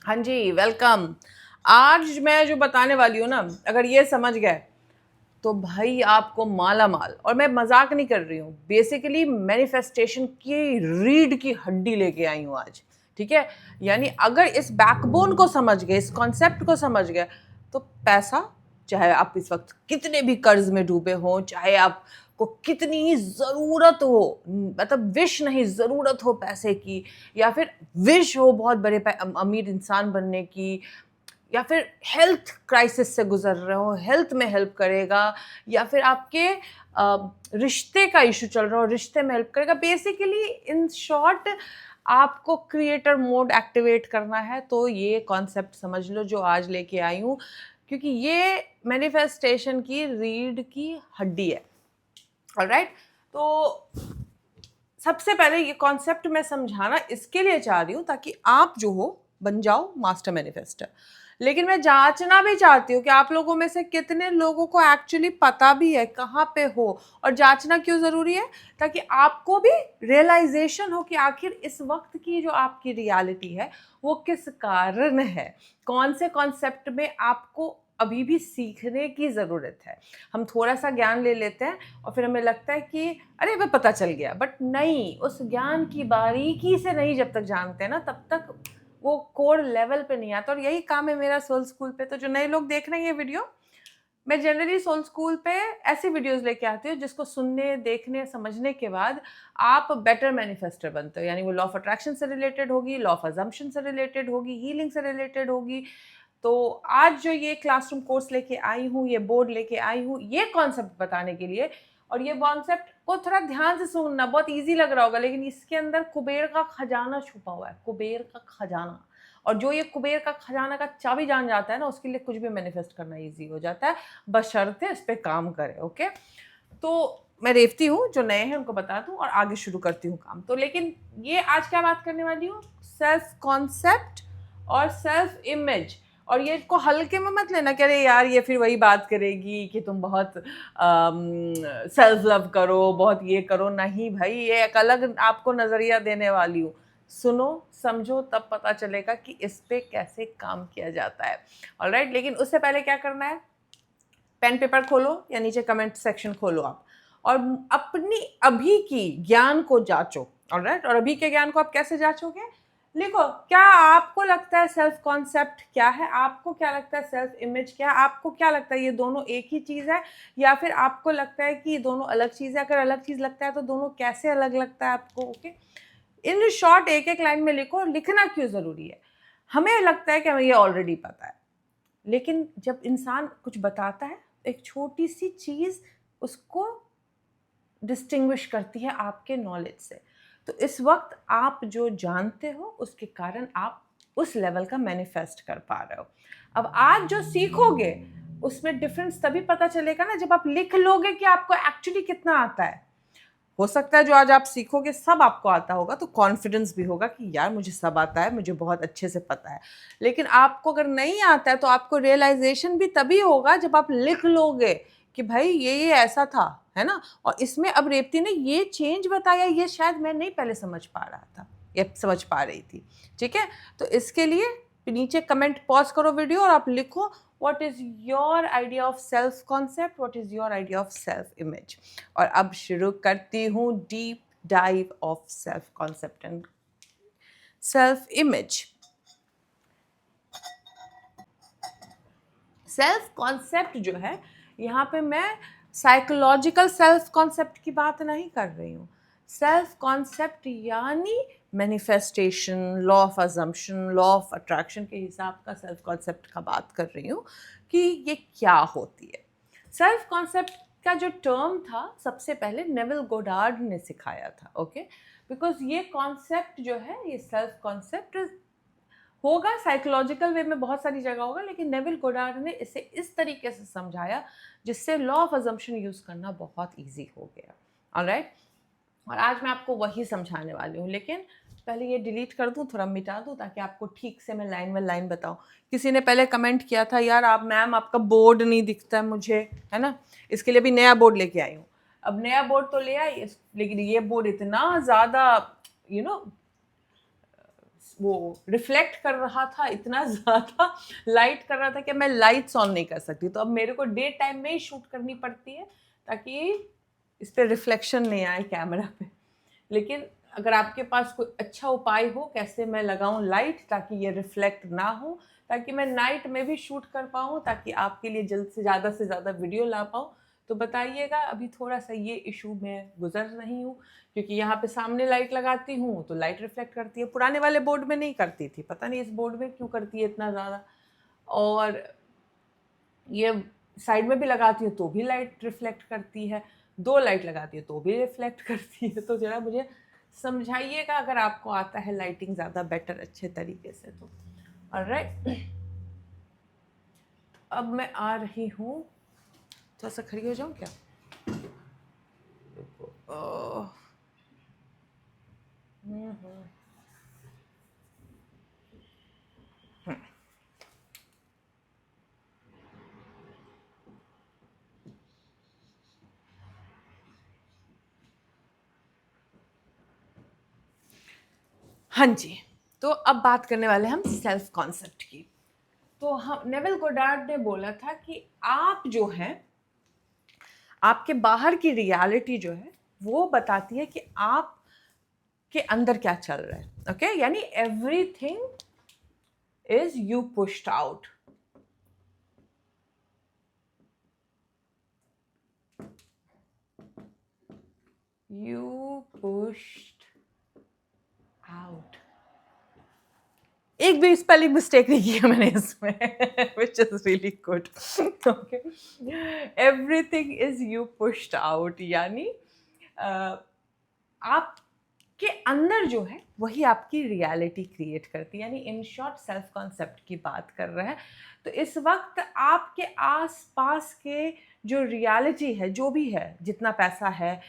हाँ जी, वेलकम। आज मैं जो बताने वाली हूँ ना, अगर ये समझ गए तो भाई आपको माला माल। और मैं मजाक नहीं कर रही हूँ, बेसिकली मैनिफेस्टेशन की रीढ़ की हड्डी लेके आई हूँ आज। ठीक है, यानी अगर इस बैकबोन को समझ गए, इस कॉन्सेप्ट को समझ गए, तो पैसा, चाहे आप इस वक्त कितने भी कर्ज में डूबे हो, चाहे आपको कितनी ही ज़रूरत हो, मतलब विश नहीं, ज़रूरत हो पैसे की, या फिर विश हो बहुत बड़े अमीर इंसान बनने की, या फिर हेल्थ क्राइसिस से गुजर रहे हो, हेल्थ में हेल्प करेगा, या फिर आपके रिश्ते का इशू चल रहा हो, रिश्ते में हेल्प करेगा। बेसिकली इन शॉर्ट, आपको क्रिएटर मोड एक्टिवेट करना है तो ये कॉन्सेप्ट समझ लो जो आज लेके आई हूँ, क्योंकि ये मैनिफेस्टेशन की रीढ़ की हड्डी है। ऑलराइट, तो सबसे पहले ये कॉन्सेप्ट मैं समझाना इसके लिए चाह रही हूँ ताकि आप जो हो बन जाओ मास्टर मैनिफेस्टर। लेकिन मैं जांचना भी चाहती हूँ कि आप लोगों में से कितने लोगों को एक्चुअली पता भी है कहाँ पे हो। और जांचना क्यों ज़रूरी है? ताकि आपको भी रियलाइजेशन हो कि आखिर इस वक्त की जो आपकी रियलिटी है वो किस कारण है, कौन से कॉन्सेप्ट में आपको अभी भी सीखने की ज़रूरत है। हम थोड़ा सा ज्ञान ले लेते हैं और फिर हमें लगता है कि अरे वह पता चल गया, बट नहीं, उस ज्ञान की बारीकी से नहीं जब तक जानते हैं ना, तब तक वो कोर लेवल पे नहीं आता। और यही काम है मेरा सोल स्कूल पे। तो जो नए लोग देख रहे हैं ये वीडियो, मैं जनरली सोल स्कूल पे ऐसी वीडियोस लेके आती हूँ जिसको सुनने, देखने, समझने के बाद आप बेटर मैनिफेस्टर बनते हो। यानी वो लॉ ऑफ अट्रैक्शन से रिलेटेड होगी, लॉ ऑफ अजम्पशन से रिलेटेड होगी, हीलिंग से रिलेटेड होगी। तो आज जो ये क्लासरूम कोर्स लेके आई हूँ, ये बोर्ड लेके आई हूँ, ये कॉन्सेप्ट बताने के लिए। और ये कॉन्सेप्ट को थोड़ा ध्यान से सुनना, बहुत इजी लग रहा होगा, लेकिन इसके अंदर कुबेर का खजाना छुपा हुआ है, कुबेर का खजाना। और जो ये कुबेर का खजाना का चाबी जान जाता है ना, उसके लिए कुछ भी मैनिफेस्ट करना इजी हो जाता है, बशर्ते इस पर काम करे। ओके, तो मैं रेवती हूँ, जो नए हैं उनको बता दूँ और आगे शुरू करती हूँ काम। तो लेकिन ये आज क्या बात करने वाली हूँ, सेल्फ कॉन्सेप्ट और सेल्फ इमेज। और ये को हल्के में मत लेना कि अरे यार ये फिर वही बात करेगी कि तुम बहुत सेल्फ लव करो, बहुत ये करो। नहीं भाई, ये एक अलग आपको नज़रिया देने वाली हूँ। सुनो, समझो, तब पता चलेगा कि इस पे कैसे काम किया जाता है। ऑलराइट, लेकिन उससे पहले क्या करना है, पेन पेपर खोलो या नीचे कमेंट सेक्शन खोलो आप, और अपनी अभी की ज्ञान को जांचो। ऑलराइट, और अभी के ज्ञान को आप कैसे जांचोगे? लिखो, क्या आपको लगता है सेल्फ कॉन्सेप्ट क्या है, आपको क्या लगता है सेल्फ इमेज क्या है, आपको क्या लगता है ये दोनों एक ही चीज़ है, या फिर आपको लगता है कि ये दोनों अलग चीज़ है? अगर अलग चीज़ लगता है तो दोनों कैसे अलग लगता है आपको? ओके, इन शॉर्ट एक एक लाइन में लिखो। लिखना क्यों ज़रूरी है? हमें लगता है कि हमें ये ऑलरेडी पता है, लेकिन जब इंसान कुछ बताता है, एक छोटी सी चीज़ उसको डिस्टिंग्विश करती है आपके नॉलेज से। तो इस वक्त आप जो जानते हो उसके कारण आप उस लेवल का मैनिफेस्ट कर पा रहे हो। अब आज जो सीखोगे उसमें डिफरेंस तभी पता चलेगा ना जब आप लिख लोगे कि आपको एक्चुअली कितना आता है। हो सकता है जो आज आप सीखोगे सब आपको आता होगा, तो कॉन्फिडेंस भी होगा कि यार मुझे सब आता है, मुझे बहुत अच्छे से पता है। लेकिन आपको अगर नहीं आता है तो आपको रियलाइजेशन भी तभी होगा जब आप लिख लोगे कि भाई ये ऐसा था, है ना। और इसमें अब रेवती ने ये चेंज बताया, ये शायद मैं नहीं पहले समझ पा रहा था या समझ पा रही थी। ठीक है, तो इसके लिए नीचे कमेंट पॉज करो वीडियो और आप लिखो, what is your idea of self concept, what is your idea of self image। और अब शुरू करती हूँ deep dive of self concept and self image. Self concept जो है, यहाँ पे मैं साइकोलॉजिकल सेल्फ कॉन्सेप्ट की बात नहीं कर रही हूँ। सेल्फ कॉन्सेप्ट यानी manifestation, law of assumption, law of attraction के हिसाब का सेल्फ कॉन्सेप्ट का बात कर रही हूँ कि ये क्या होती है। सेल्फ कॉन्सेप्ट का जो टर्म था सबसे पहले नेविल गोडार्ड ने सिखाया था। ओके, बिकॉज ये कॉन्सेप्ट जो है, ये सेल्फ कॉन्सेप्ट होगा साइकोलॉजिकल वे में बहुत सारी जगह होगा, लेकिन नेविल गोडार्ड ने इसे इस तरीके से समझाया जिससे लॉ ऑफ अजम्पशन यूज़ करना बहुत ईजी हो गया। ऑलराइट, और आज मैं आपको वही समझाने वाली हूँ। लेकिन पहले ये डिलीट कर दूँ, थोड़ा मिटा दूँ, ताकि आपको ठीक से मैं लाइन में लाइन बताऊँ। किसी ने पहले कमेंट किया था, यार आप मैम आपका बोर्ड नहीं दिखता है मुझे, है ना। इसके लिए भी नया बोर्ड लेके आई हूँ। अब नया बोर्ड तो ले आई, लेकिन ये बोर्ड इतना ज़्यादा वो रिफ्लेक्ट कर रहा था, इतना ज़्यादा लाइट कर रहा था कि मैं लाइट्स ऑन नहीं कर सकती। तो अब मेरे को डे टाइम में ही शूट करनी पड़ती है ताकि इस पर रिफ्लेक्शन नहीं आए कैमरा पे। लेकिन अगर आपके पास कोई अच्छा उपाय हो कैसे मैं लगाऊं लाइट ताकि ये रिफ्लेक्ट ना हो, ताकि मैं नाइट में भी शूट कर पाऊँ, ताकि आपके लिए जल्द से ज़्यादा वीडियो ला पाऊँ, तो बताइएगा। अभी थोड़ा सा ये इशू में गुजर रही हूँ क्योंकि यहाँ पे सामने लाइट लगाती हूँ तो लाइट रिफ्लेक्ट करती है। पुराने वाले बोर्ड में नहीं करती थी, पता नहीं इस बोर्ड में क्यों करती है इतना ज़्यादा। और ये साइड में भी लगाती हूँ तो भी लाइट रिफ्लेक्ट करती है, 2 लाइट लगाती है तो भी रिफ्लेक्ट करती है। तो ज़रा मुझे समझाइएगा अगर आपको आता है लाइटिंग ज़्यादा बेटर अच्छे तरीके से तो। ऑलराइट, अब मैं आ रही हूँ, थोड़ा सा खड़ी हो जाऊँ क्या? हाँ जी, तो अब बात करने वाले हैं हम सेल्फ कॉन्सेप्ट की। तो हम नेविल गोडार्ड ने बोला था कि आप जो हैं, आपके बाहर की रियलिटी जो है वो बताती है कि आप के अंदर क्या चल रहा है। ओके, यानी everything is you pushed out. You pushed out. एक भी स्पेलिंग मिस्टेक नहीं किया मैंने इसमें, which is really good. Okay, everything is you pushed out, यानी आपके अंदर जो है वही आपकी रियलिटी क्रिएट करती है। यानी इन शॉर्ट सेल्फ कॉन्सेप्ट की बात कर रहे हैं। तो इस वक्त आपके आस पास के जो रियलिटी है, जो भी है, जितना पैसा है,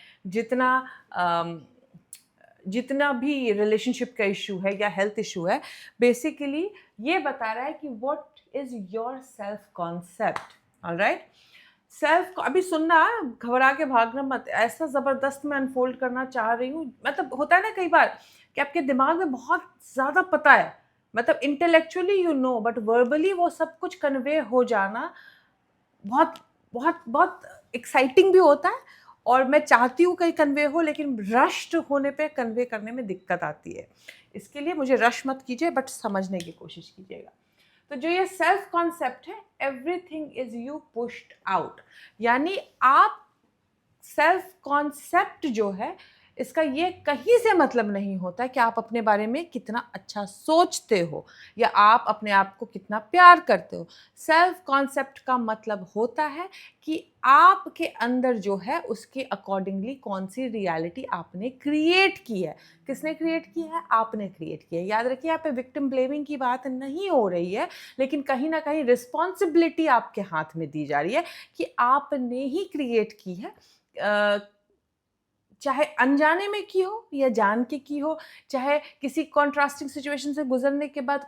जितना भी रिलेशनशिप का इशू है या हेल्थ इशू है, बेसिकली ये बता रहा है कि what is your self concept. Alright, self, अभी सुनना, घबरा के भागना मत, ऐसा ज़बरदस्त मैं अनफोल्ड करना चाह रही हूँ। मतलब होता है ना कई बार कि आपके दिमाग में बहुत ज़्यादा पता है, मतलब intellectually you know, but verbally वो सब कुछ कन्वे हो जाना बहुत बहुत बहुत एक्साइटिंग भी होता है। और मैं चाहती हूँ कहीं कन्वे हो, लेकिन रश्ड होने पे कन्वे करने में दिक्कत आती है। इसके लिए मुझे रश मत कीजिए, बट समझने की कोशिश कीजिएगा। तो जो ये सेल्फ कॉन्सेप्ट है, everything is you pushed out, यानी आप सेल्फ कॉन्सेप्ट जो है, इसका ये कहीं से मतलब नहीं होता कि आप अपने बारे में कितना अच्छा सोचते हो या आप अपने आप को कितना प्यार करते हो। सेल्फ कॉन्सेप्ट का मतलब होता है कि आपके अंदर जो है उसके अकॉर्डिंगली कौन सी रियलिटी आपने क्रिएट की है। किसने क्रिएट की है? आपने क्रिएट की है। याद रखिए, यहाँ पे विक्टिम ब्लेमिंग की बात नहीं हो रही है, लेकिन कहीं ना कहीं रिस्पॉन्सिबिलिटी आपके हाथ में दी जा रही है कि आपने ही क्रिएट की है। चाहे अनजाने में की हो या जान के की हो, चाहे किसी कॉन्ट्रास्टिंग सिचुएशन से गुजरने के बाद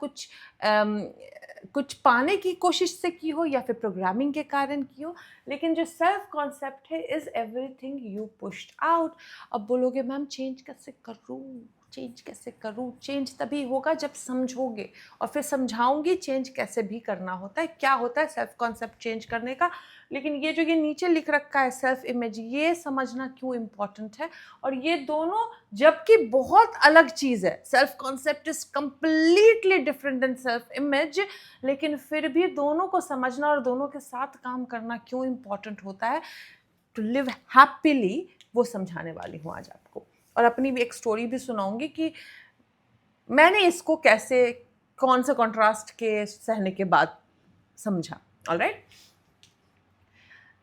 कुछ पाने की कोशिश से की हो या फिर प्रोग्रामिंग के कारण की हो, लेकिन जो सेल्फ कॉन्सेप्ट है is everything you pushed out. अब बोलोगे मैम चेंज कैसे करूँ, चेंज कैसे करूँ? चेंज तभी होगा जब समझोगे, और फिर समझाऊंगी चेंज कैसे भी करना होता है, क्या होता है सेल्फ कॉन्सेप्ट चेंज करने का। लेकिन ये जो ये नीचे लिख रखा है सेल्फ इमेज, ये समझना क्यों इम्पॉर्टेंट है। और ये दोनों जबकि बहुत अलग चीज़ है, self concept is completely different than self image, लेकिन फिर भी दोनों को समझना और दोनों के साथ काम करना क्यों इम्पॉर्टेंट होता है टू लिव हैप्पीली, वो समझाने वाली हूँ आज आपको। और अपनी भी एक स्टोरी भी सुनाऊंगी कि मैंने इसको कैसे, कौन से कॉन्ट्रास्ट के सहने के बाद समझा। ऑलराइट,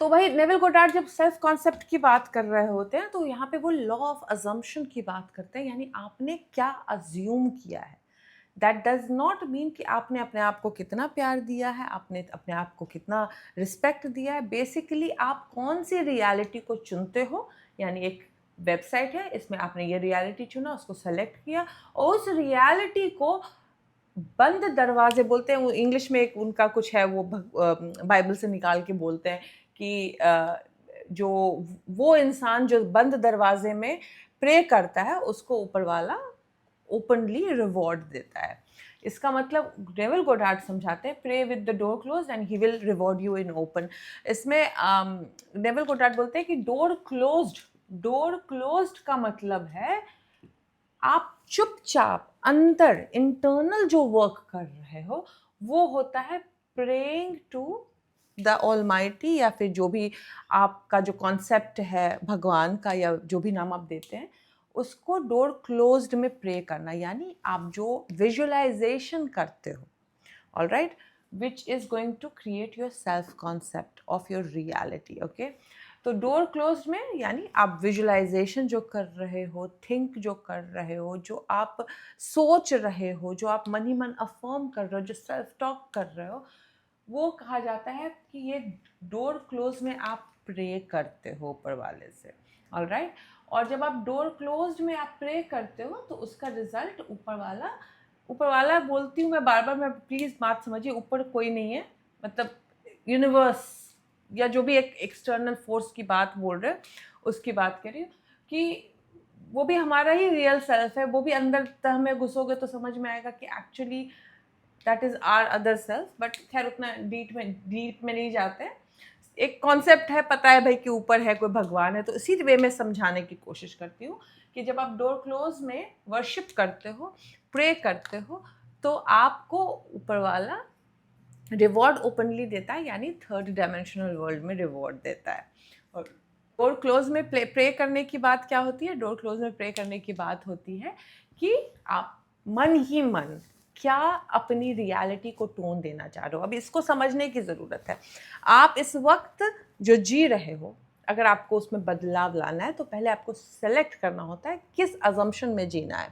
तो भाई नेविल गोडार्ड जब सेल्फ कॉन्सेप्ट की बात कर रहे होते हैं तो यहाँ पे वो लॉ ऑफ अजम्पशन की बात करते हैं, यानी आपने क्या अज्यूम किया है। दैट डज नॉट मीन कि आपने अपने आप को कितना प्यार दिया है, आपने अपने आप को कितना रिस्पेक्ट दिया है। बेसिकली आप कौन सी रियलिटी को चुनते हो, यानी एक वेबसाइट है, इसमें आपने ये रियलिटी चुना, उसको सेलेक्ट किया, और उस रियलिटी को बंद दरवाजे बोलते हैं, इंग्लिश में एक उनका कुछ है, वो बाइबल से निकाल के बोलते हैं कि जो वो इंसान जो बंद दरवाजे में प्रे करता है उसको ऊपर वाला ओपनली रिवॉर्ड देता है। इसका मतलब नेविल गोडार्ड समझाते हैं pray with the door close and he will reward you in open. इसमें नेविल गोडार्ड बोलते हैं कि डोर क्लोज्ड का मतलब है आप चुपचाप अंदर इंटरनल जो वर्क कर रहे हो वो होता है प्रेइंग टू द ऑलमाइटी, या फिर जो भी आपका जो कॉन्सेप्ट है भगवान का या जो भी नाम आप देते हैं उसको डोर क्लोज्ड में प्रे करना, यानी आप जो विजुअलाइजेशन करते हो, all right, which is going to create your self concept of your reality. Okay, तो डोर क्लोज में यानी आप विजुअलाइजेशन जो कर रहे हो, थिंक जो कर रहे हो, जो आप सोच रहे हो, जो आप मन ही मन अफर्म कर रहे हो, जो सेल्फ टॉक कर रहे हो, वो कहा जाता है कि ये डोर क्लोज में आप प्रे करते हो ऊपर वाले से, ऑल राइट। और जब आप डोर क्लोज में आप प्रे करते हो तो उसका रिजल्ट ऊपर वाला बोलती हूँ मैं बार बार, मैं प्लीज़ बात समझिए, ऊपर कोई नहीं है, मतलब यूनिवर्स या जो भी एक एक्सटर्नल फोर्स की बात बोल रहे हैं उसकी बात कर रही हूँ, कि वो भी हमारा ही रियल सेल्फ है, वो भी अंदर तह में घुसोगे तो समझ में आएगा कि actually that is our other self. But खैर उतना डीप में नहीं जाते हैं, एक कॉन्सेप्ट है, पता है भाई कि ऊपर है कोई भगवान है, तो इसी वे में समझाने की कोशिश करती हूँ कि जब आप डोर क्लोज में वर्शिप करते हो, प्रे करते हो, तो आपको ऊपर वाला रिवॉर्ड ओपनली देता है, यानी थर्ड डायमेंशनल वर्ल्ड में रिवॉर्ड देता है। और डोर क्लोज में प्रे करने की बात क्या होती है? डोर क्लोज में प्रे करने की बात होती है कि आप मन ही मन क्या अपनी रियलिटी को टोन देना चाह रहे हो। अब इसको समझने की ज़रूरत है। आप इस वक्त जो जी रहे हो, अगर आपको उसमें बदलाव लाना है तो पहले आपको सेलेक्ट करना होता है किस अजम्पशन में जीना है,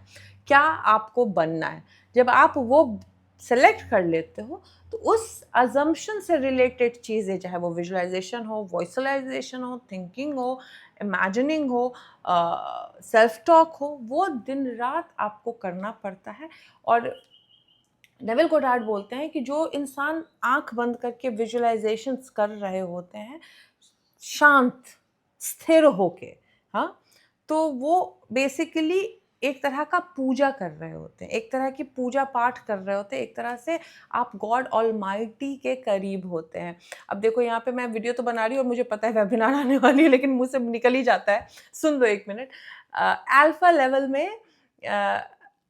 क्या आपको बनना है। जब आप वो सेलेक्ट कर लेते हो तो उस अजम्पशन से रिलेटेड चीज़ें, चाहे वो विजुअलाइजेशन हो, वॉइसलाइजेशन हो, थिंकिंग हो, इमेजिनिंग हो, सेल्फ टॉक हो, वो दिन रात आपको करना पड़ता है। और नेविल गोडार्ड बोलते हैं कि जो इंसान आंख बंद करके विजुअलाइजेशंस कर रहे होते हैं शांत स्थिर होके, हाँ, तो वो बेसिकली एक तरह का पूजा कर रहे होते हैं, एक तरह की पूजा पाठ कर रहे होते हैं, एक तरह से आप गॉड ऑलमाइटी के करीब होते हैं। अब देखो यहाँ पे मैं वीडियो तो बना रही हूँ और मुझे पता है वेबिनार आने वाली है, लेकिन मुंह से निकल ही जाता है, सुन लो एक मिनट। अल्फा लेवल में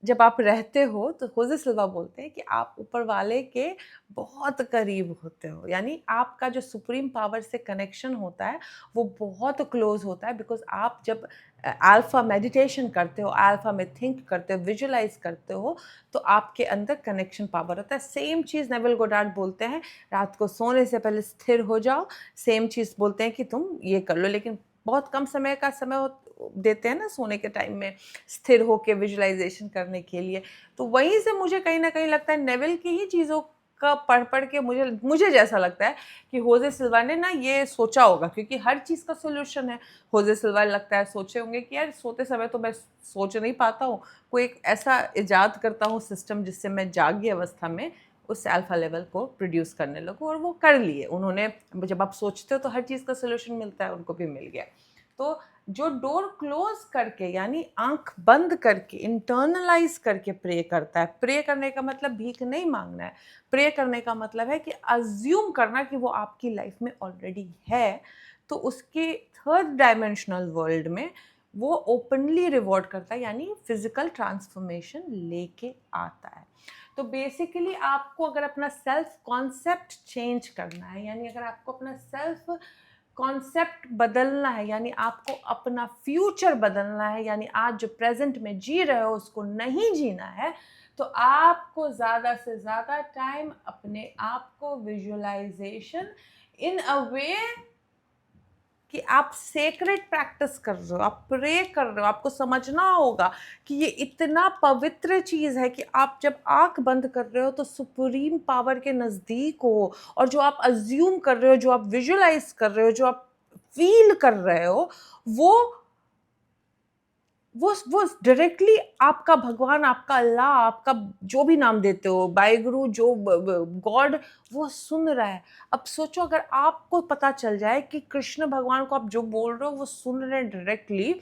जब आप रहते हो तो होजे सिल्वा बोलते हैं कि आप ऊपर वाले के बहुत करीब होते हो, यानी आपका जो सुप्रीम पावर से कनेक्शन होता है वो बहुत क्लोज होता है। बिकॉज आप जब अल्फा मेडिटेशन करते हो, अल्फा में थिंक करते हो, विजुअलाइज करते हो, तो आपके अंदर कनेक्शन पावर होता है। सेम चीज़ नेविल गोडार्ड बोलते हैं, रात को सोने से पहले स्थिर हो जाओ। सेम चीज़ बोलते हैं कि तुम ये कर लो, लेकिन बहुत कम समय का समय देते हैं ना सोने के टाइम में स्थिर होके विजुअलाइजेशन करने के लिए। तो वहीं से मुझे कहीं ना कहीं लगता है नेविल की ही चीज़ों का पढ़ के मुझे जैसा लगता है कि होजे सिल्वा ने ना ये सोचा होगा, क्योंकि हर चीज़ का सोल्यूशन है। होजे सिल्वा लगता है सोचे होंगे कि यार सोते समय तो मैं सोच नहीं पाता हूँ, कोई एक ऐसा इजाद करता हूँ सिस्टम जिससे मैं जागी अवस्था में उस अल्फा लेवल को प्रोड्यूस करने लगूँ, और वो कर लिए उन्होंने। जब आप सोचते हो तो हर चीज़ का सोल्यूशन मिलता है, उनको भी मिल गया। तो जो डोर क्लोज करके यानी आंख बंद करके इंटरनलाइज करके प्रे करता है, प्रे करने का मतलब भीख नहीं मांगना है, प्रे करने का मतलब है कि अज्यूम करना कि वो आपकी लाइफ में ऑलरेडी है, तो उसके थर्ड डायमेंशनल वर्ल्ड में वो ओपनली रिवॉर्ड करता है, यानी फिजिकल ट्रांसफॉर्मेशन लेके आता है। तो बेसिकली आपको अगर अपना सेल्फ कॉन्सेप्ट चेंज करना है, यानी अगर आपको अपना सेल्फ कॉन्सेप्ट बदलना है, यानी आपको अपना फ्यूचर बदलना है, यानी आज जो प्रेजेंट में जी रहे हो उसको नहीं जीना है, तो आपको ज़्यादा से ज़्यादा टाइम अपने आप को विजुअलाइजेशन इन अ वे कि आप सेक्रेट प्रैक्टिस कर रहे हो, आप प्रे कर रहे हो। आपको समझना होगा कि ये इतना पवित्र चीज़ है कि आप जब आंख बंद कर रहे हो तो सुप्रीम पावर के नज़दीक हो, और जो आप अज्यूम कर रहे हो, जो आप विजुअलाइज कर रहे हो, जो आप फील कर रहे हो, वो डायरेक्टली आपका भगवान, आपका अल्लाह, आपका जो भी नाम देते हो, वाहिगुरु, जो गॉड, वो सुन रहा है। अब सोचो अगर आपको पता चल जाए कि कृष्ण भगवान को आप जो बोल रहे हो वो सुन रहे हैं डायरेक्टली,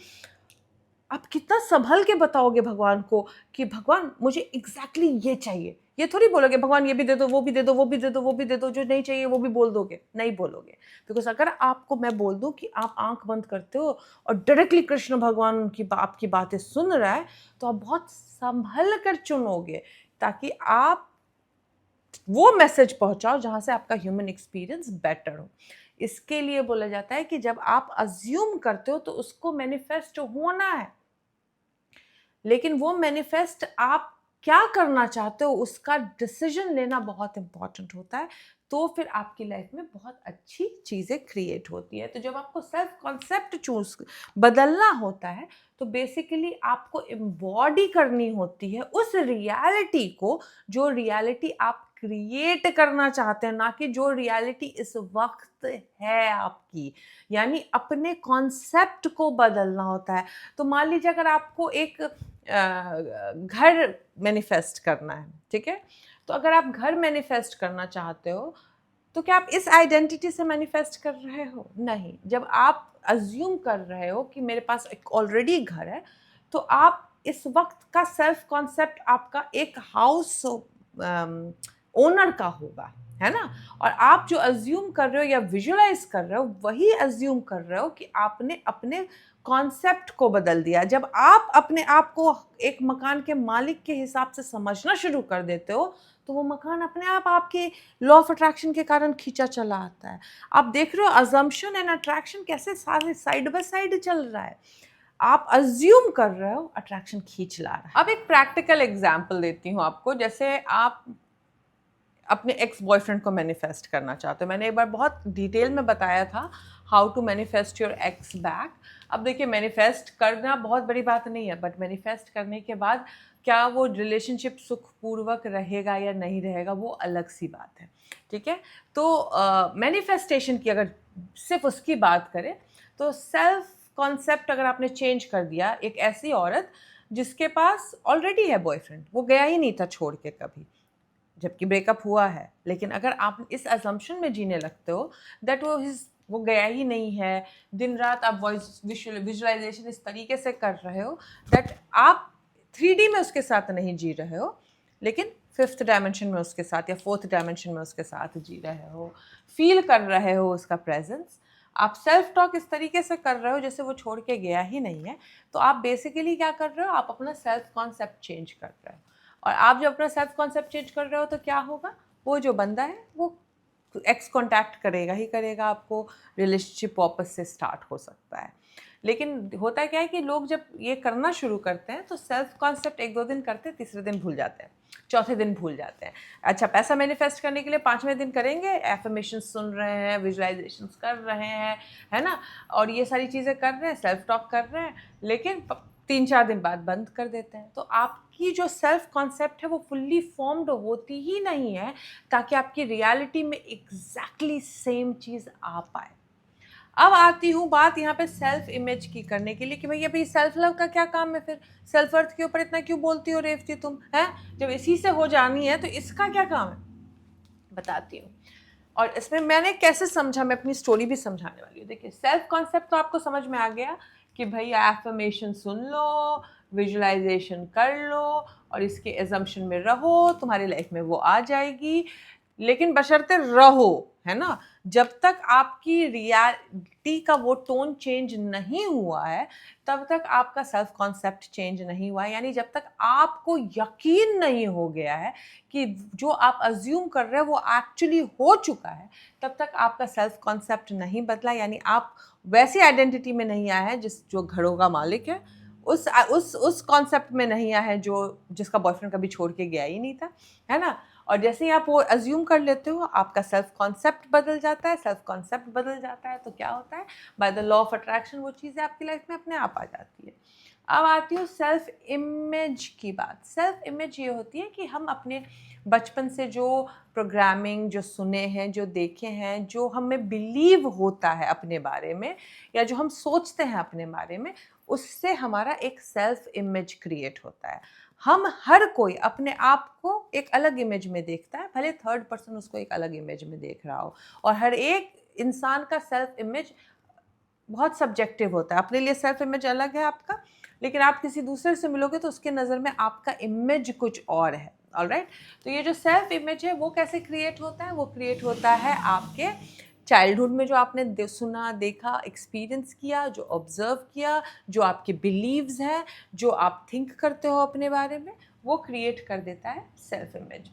आप कितना संभल के बताओगे भगवान को कि भगवान मुझे एग्जैक्टली ये चाहिए। ये थोड़ी बोलोगे भगवान ये भी दे दो, वो भी दे दो, वो भी दे दो, वो भी दे दो, जो नहीं चाहिए वो भी बोल दोगे, नहीं बोलोगे। बिकॉज अगर आपको मैं बोल दूं कि आप आंख बंद करते हो और डायरेक्टली कृष्ण भगवान उनकी आपकी बातें सुन रहा है, तो आप बहुत संभल कर चुनोगे ताकि आप वो मैसेज पहुंचाओ जहां से आपका ह्यूमन एक्सपीरियंस बेटर हो। इसके लिए बोला जाता है कि जब आप अज्यूम करते हो तो उसको मैनिफेस्ट होना है, लेकिन वो मैनिफेस्ट आप क्या करना चाहते हो उसका डिसीजन लेना बहुत इंपॉर्टेंट होता है। तो फिर आपकी लाइफ में बहुत अच्छी चीज़ें क्रिएट होती है। तो जब आपको सेल्फ कॉन्सेप्ट चूज बदलना होता है तो बेसिकली आपको एम्बॉडी करनी होती है उस रियलिटी को, जो रियलिटी आप क्रिएट करना चाहते हैं, ना कि जो रियलिटी इस वक्त है आपकी। यानी अपने कॉन्सेप्ट को बदलना होता है। तो मान लीजिए अगर आपको एक घर मैनिफेस्ट करना है, ठीक है, तो अगर आप घर मैनिफेस्ट करना चाहते हो तो क्या आप इस आइडेंटिटी से मैनिफेस्ट कर रहे हो? नहीं। जब आप अज्यूम कर रहे हो कि मेरे पास एक ऑलरेडी घर है, तो आप इस वक्त का सेल्फ कॉन्सेप्ट आपका एक हाउस ओनर का होगा, है ना। और आप जो अज्यूम कर रहे हो या विजुअलाइज कर रहे हो वही अज्यूम कर रहे हो कि आपने अपने कॉन्सेप्ट को बदल दिया। जब आप अपने आप को एक मकान के मालिक के हिसाब से समझना शुरू कर देते हो तो वो मकान अपने आप आपके लॉ ऑफ अट्रैक्शन के कारण खींचा चला आता है। आप देख रहे हो अजम्पशन एंड अट्रैक्शन कैसे सारे साइड बाय साइड चल रहा है। आप अज्यूम कर रहे हो, अट्रैक्शन खींच ला रहा है। अब एक प्रैक्टिकल एग्जांपल देती हूँ आपको। जैसे आप अपने एक्स बॉयफ्रेंड को मैनिफेस्ट करना चाहते हो। मैंने एक बार बहुत डिटेल में बताया था how to manifest your ex back. अब देखिए, मैनिफेस्ट करना बहुत बड़ी बात नहीं है, बट मैनिफेस्ट करने के बाद क्या वो रिलेशनशिप सुखपूर्वक रहेगा या नहीं रहेगा वो अलग सी बात है, ठीक है। तो मैनिफेस्टेशन की अगर सिर्फ उसकी बात करें तो सेल्फ कॉन्सेप्ट अगर आपने चेंज कर दिया, एक ऐसी औरत जिसके पास ऑलरेडी है बॉयफ्रेंड, वो गया ही नहीं था छोड़ के कभी, जबकि ब्रेकअप हुआ है, लेकिन अगर आप इस अजम्पशन में जीने लगते हो दैट वो गया ही नहीं है, दिन रात आप विजुअलाइजेशन इस तरीके से कर रहे हो दैट आप 3D में उसके साथ नहीं जी रहे हो, लेकिन 5th डायमेंशन में उसके साथ या 4th डायमेंशन में उसके साथ जी रहे हो, फील कर रहे हो उसका प्रेजेंस। आप सेल्फ टॉक इस तरीके से कर रहे हो जैसे वो छोड़ के गया ही नहीं है। तो आप बेसिकली क्या कर रहे हो, आप अपना सेल्फ कॉन्सेप्ट चेंज कर रहे हो। और आप जब अपना सेल्फ कॉन्सेप्ट चेंज कर रहे हो तो क्या होगा, वो जो बंदा है वो एक्स कॉन्टैक्ट करेगा ही करेगा, आपको रिलेशनशिप वापस से स्टार्ट हो सकता है। लेकिन होता क्या है कि लोग जब ये करना शुरू करते हैं तो सेल्फ कॉन्सेप्ट 1-2 दिन करते हैं, तीसरे दिन भूल जाते हैं, चौथे दिन भूल जाते हैं। अच्छा, पैसा मैनिफेस्ट करने के लिए 5वें दिन करेंगे, एफर्मेशन सुन रहे हैं, विजुअलाइजेशंस कर रहे हैं, है ना, और ये सारी चीज़ें कर रहे हैं, सेल्फ टॉक कर रहे हैं, लेकिन 3-4 दिन बाद बंद कर देते हैं। तो आपकी जो सेल्फ कॉन्सेप्ट है वो फुल्ली फॉर्म्ड होती ही नहीं है ताकि आपकी रियलिटी में एग्जैक्टली सेम चीज़ आ पाए। अब आती हूँ बात यहाँ पे सेल्फ इमेज की करने के लिए कि भैया भाई सेल्फ लव का क्या काम है, फिर सेल्फ वर्थ के ऊपर इतना क्यों बोलती हो रेवती तुम, हैं, जब इसी से हो जानी है तो इसका क्या काम है, बताती हूँ। और इसमें मैंने कैसे समझा, मैं अपनी स्टोरी भी समझाने वाली हूँ। देखिए, सेल्फ कॉन्सेप्ट तो आपको समझ में आ गया कि भाई एफर्मेशन सुन लो, विजुअलाइजेशन कर लो और इसके एजम्पशन में रहो, तुम्हारी लाइफ में वो आ जाएगी, लेकिन बशर्ते रहो, है ना। जब तक आपकी रियलिटी का वो टोन चेंज नहीं हुआ है तब तक आपका सेल्फ कॉन्सेप्ट चेंज नहीं हुआ है। यानी जब तक आपको यकीन नहीं हो गया है कि जो आप अज्यूम कर रहे हो वो एक्चुअली हो चुका है, तब तक आपका सेल्फ कॉन्सेप्ट नहीं बदला। यानी आप वैसी आइडेंटिटी में नहीं आए हैं जो घरों का मालिक है, उस कॉन्सेप्ट में नहीं आया है जिसका बॉयफ्रेंड कभी छोड़ के गया ही नहीं था, है ना। और जैसे ही आप वो अज्यूम कर लेते हो आपका सेल्फ कॉन्सेप्ट बदल जाता है। सेल्फ कॉन्सेप्ट बदल जाता है तो क्या होता है, by the law of attraction वो चीज़ें आपकी लाइफ में अपने आप आ जाती है। अब आती हूँ सेल्फ इमेज की बात। सेल्फ इमेज ये होती है कि हम अपने बचपन से जो प्रोग्रामिंग जो सुने हैं, जो देखे हैं, जो हमें बिलीव होता है अपने बारे में या जो हम सोचते हैं अपने बारे में, उससे हमारा एक सेल्फ इमेज क्रिएट होता है। हम हर कोई अपने आप को एक अलग इमेज में देखता है, भले थर्ड पर्सन उसको एक अलग इमेज में देख रहा हो, और हर एक इंसान का सेल्फ इमेज बहुत सब्जेक्टिव होता है। अपने लिए सेल्फ इमेज अलग है आपका, लेकिन आप किसी दूसरे से मिलोगे तो उसके नज़र में आपका इमेज कुछ और है। ऑलराइट, तो ये जो सेल्फ इमेज है वो कैसे क्रिएट होता है? वो क्रिएट होता है आपके चाइल्डहुड में, जो आपने सुना, देखा, एक्सपीरियंस किया, जो ऑब्जर्व किया, जो आपके बिलीव्स हैं, जो आप थिंक करते हो अपने बारे में, वो क्रिएट कर देता है सेल्फ इमेज।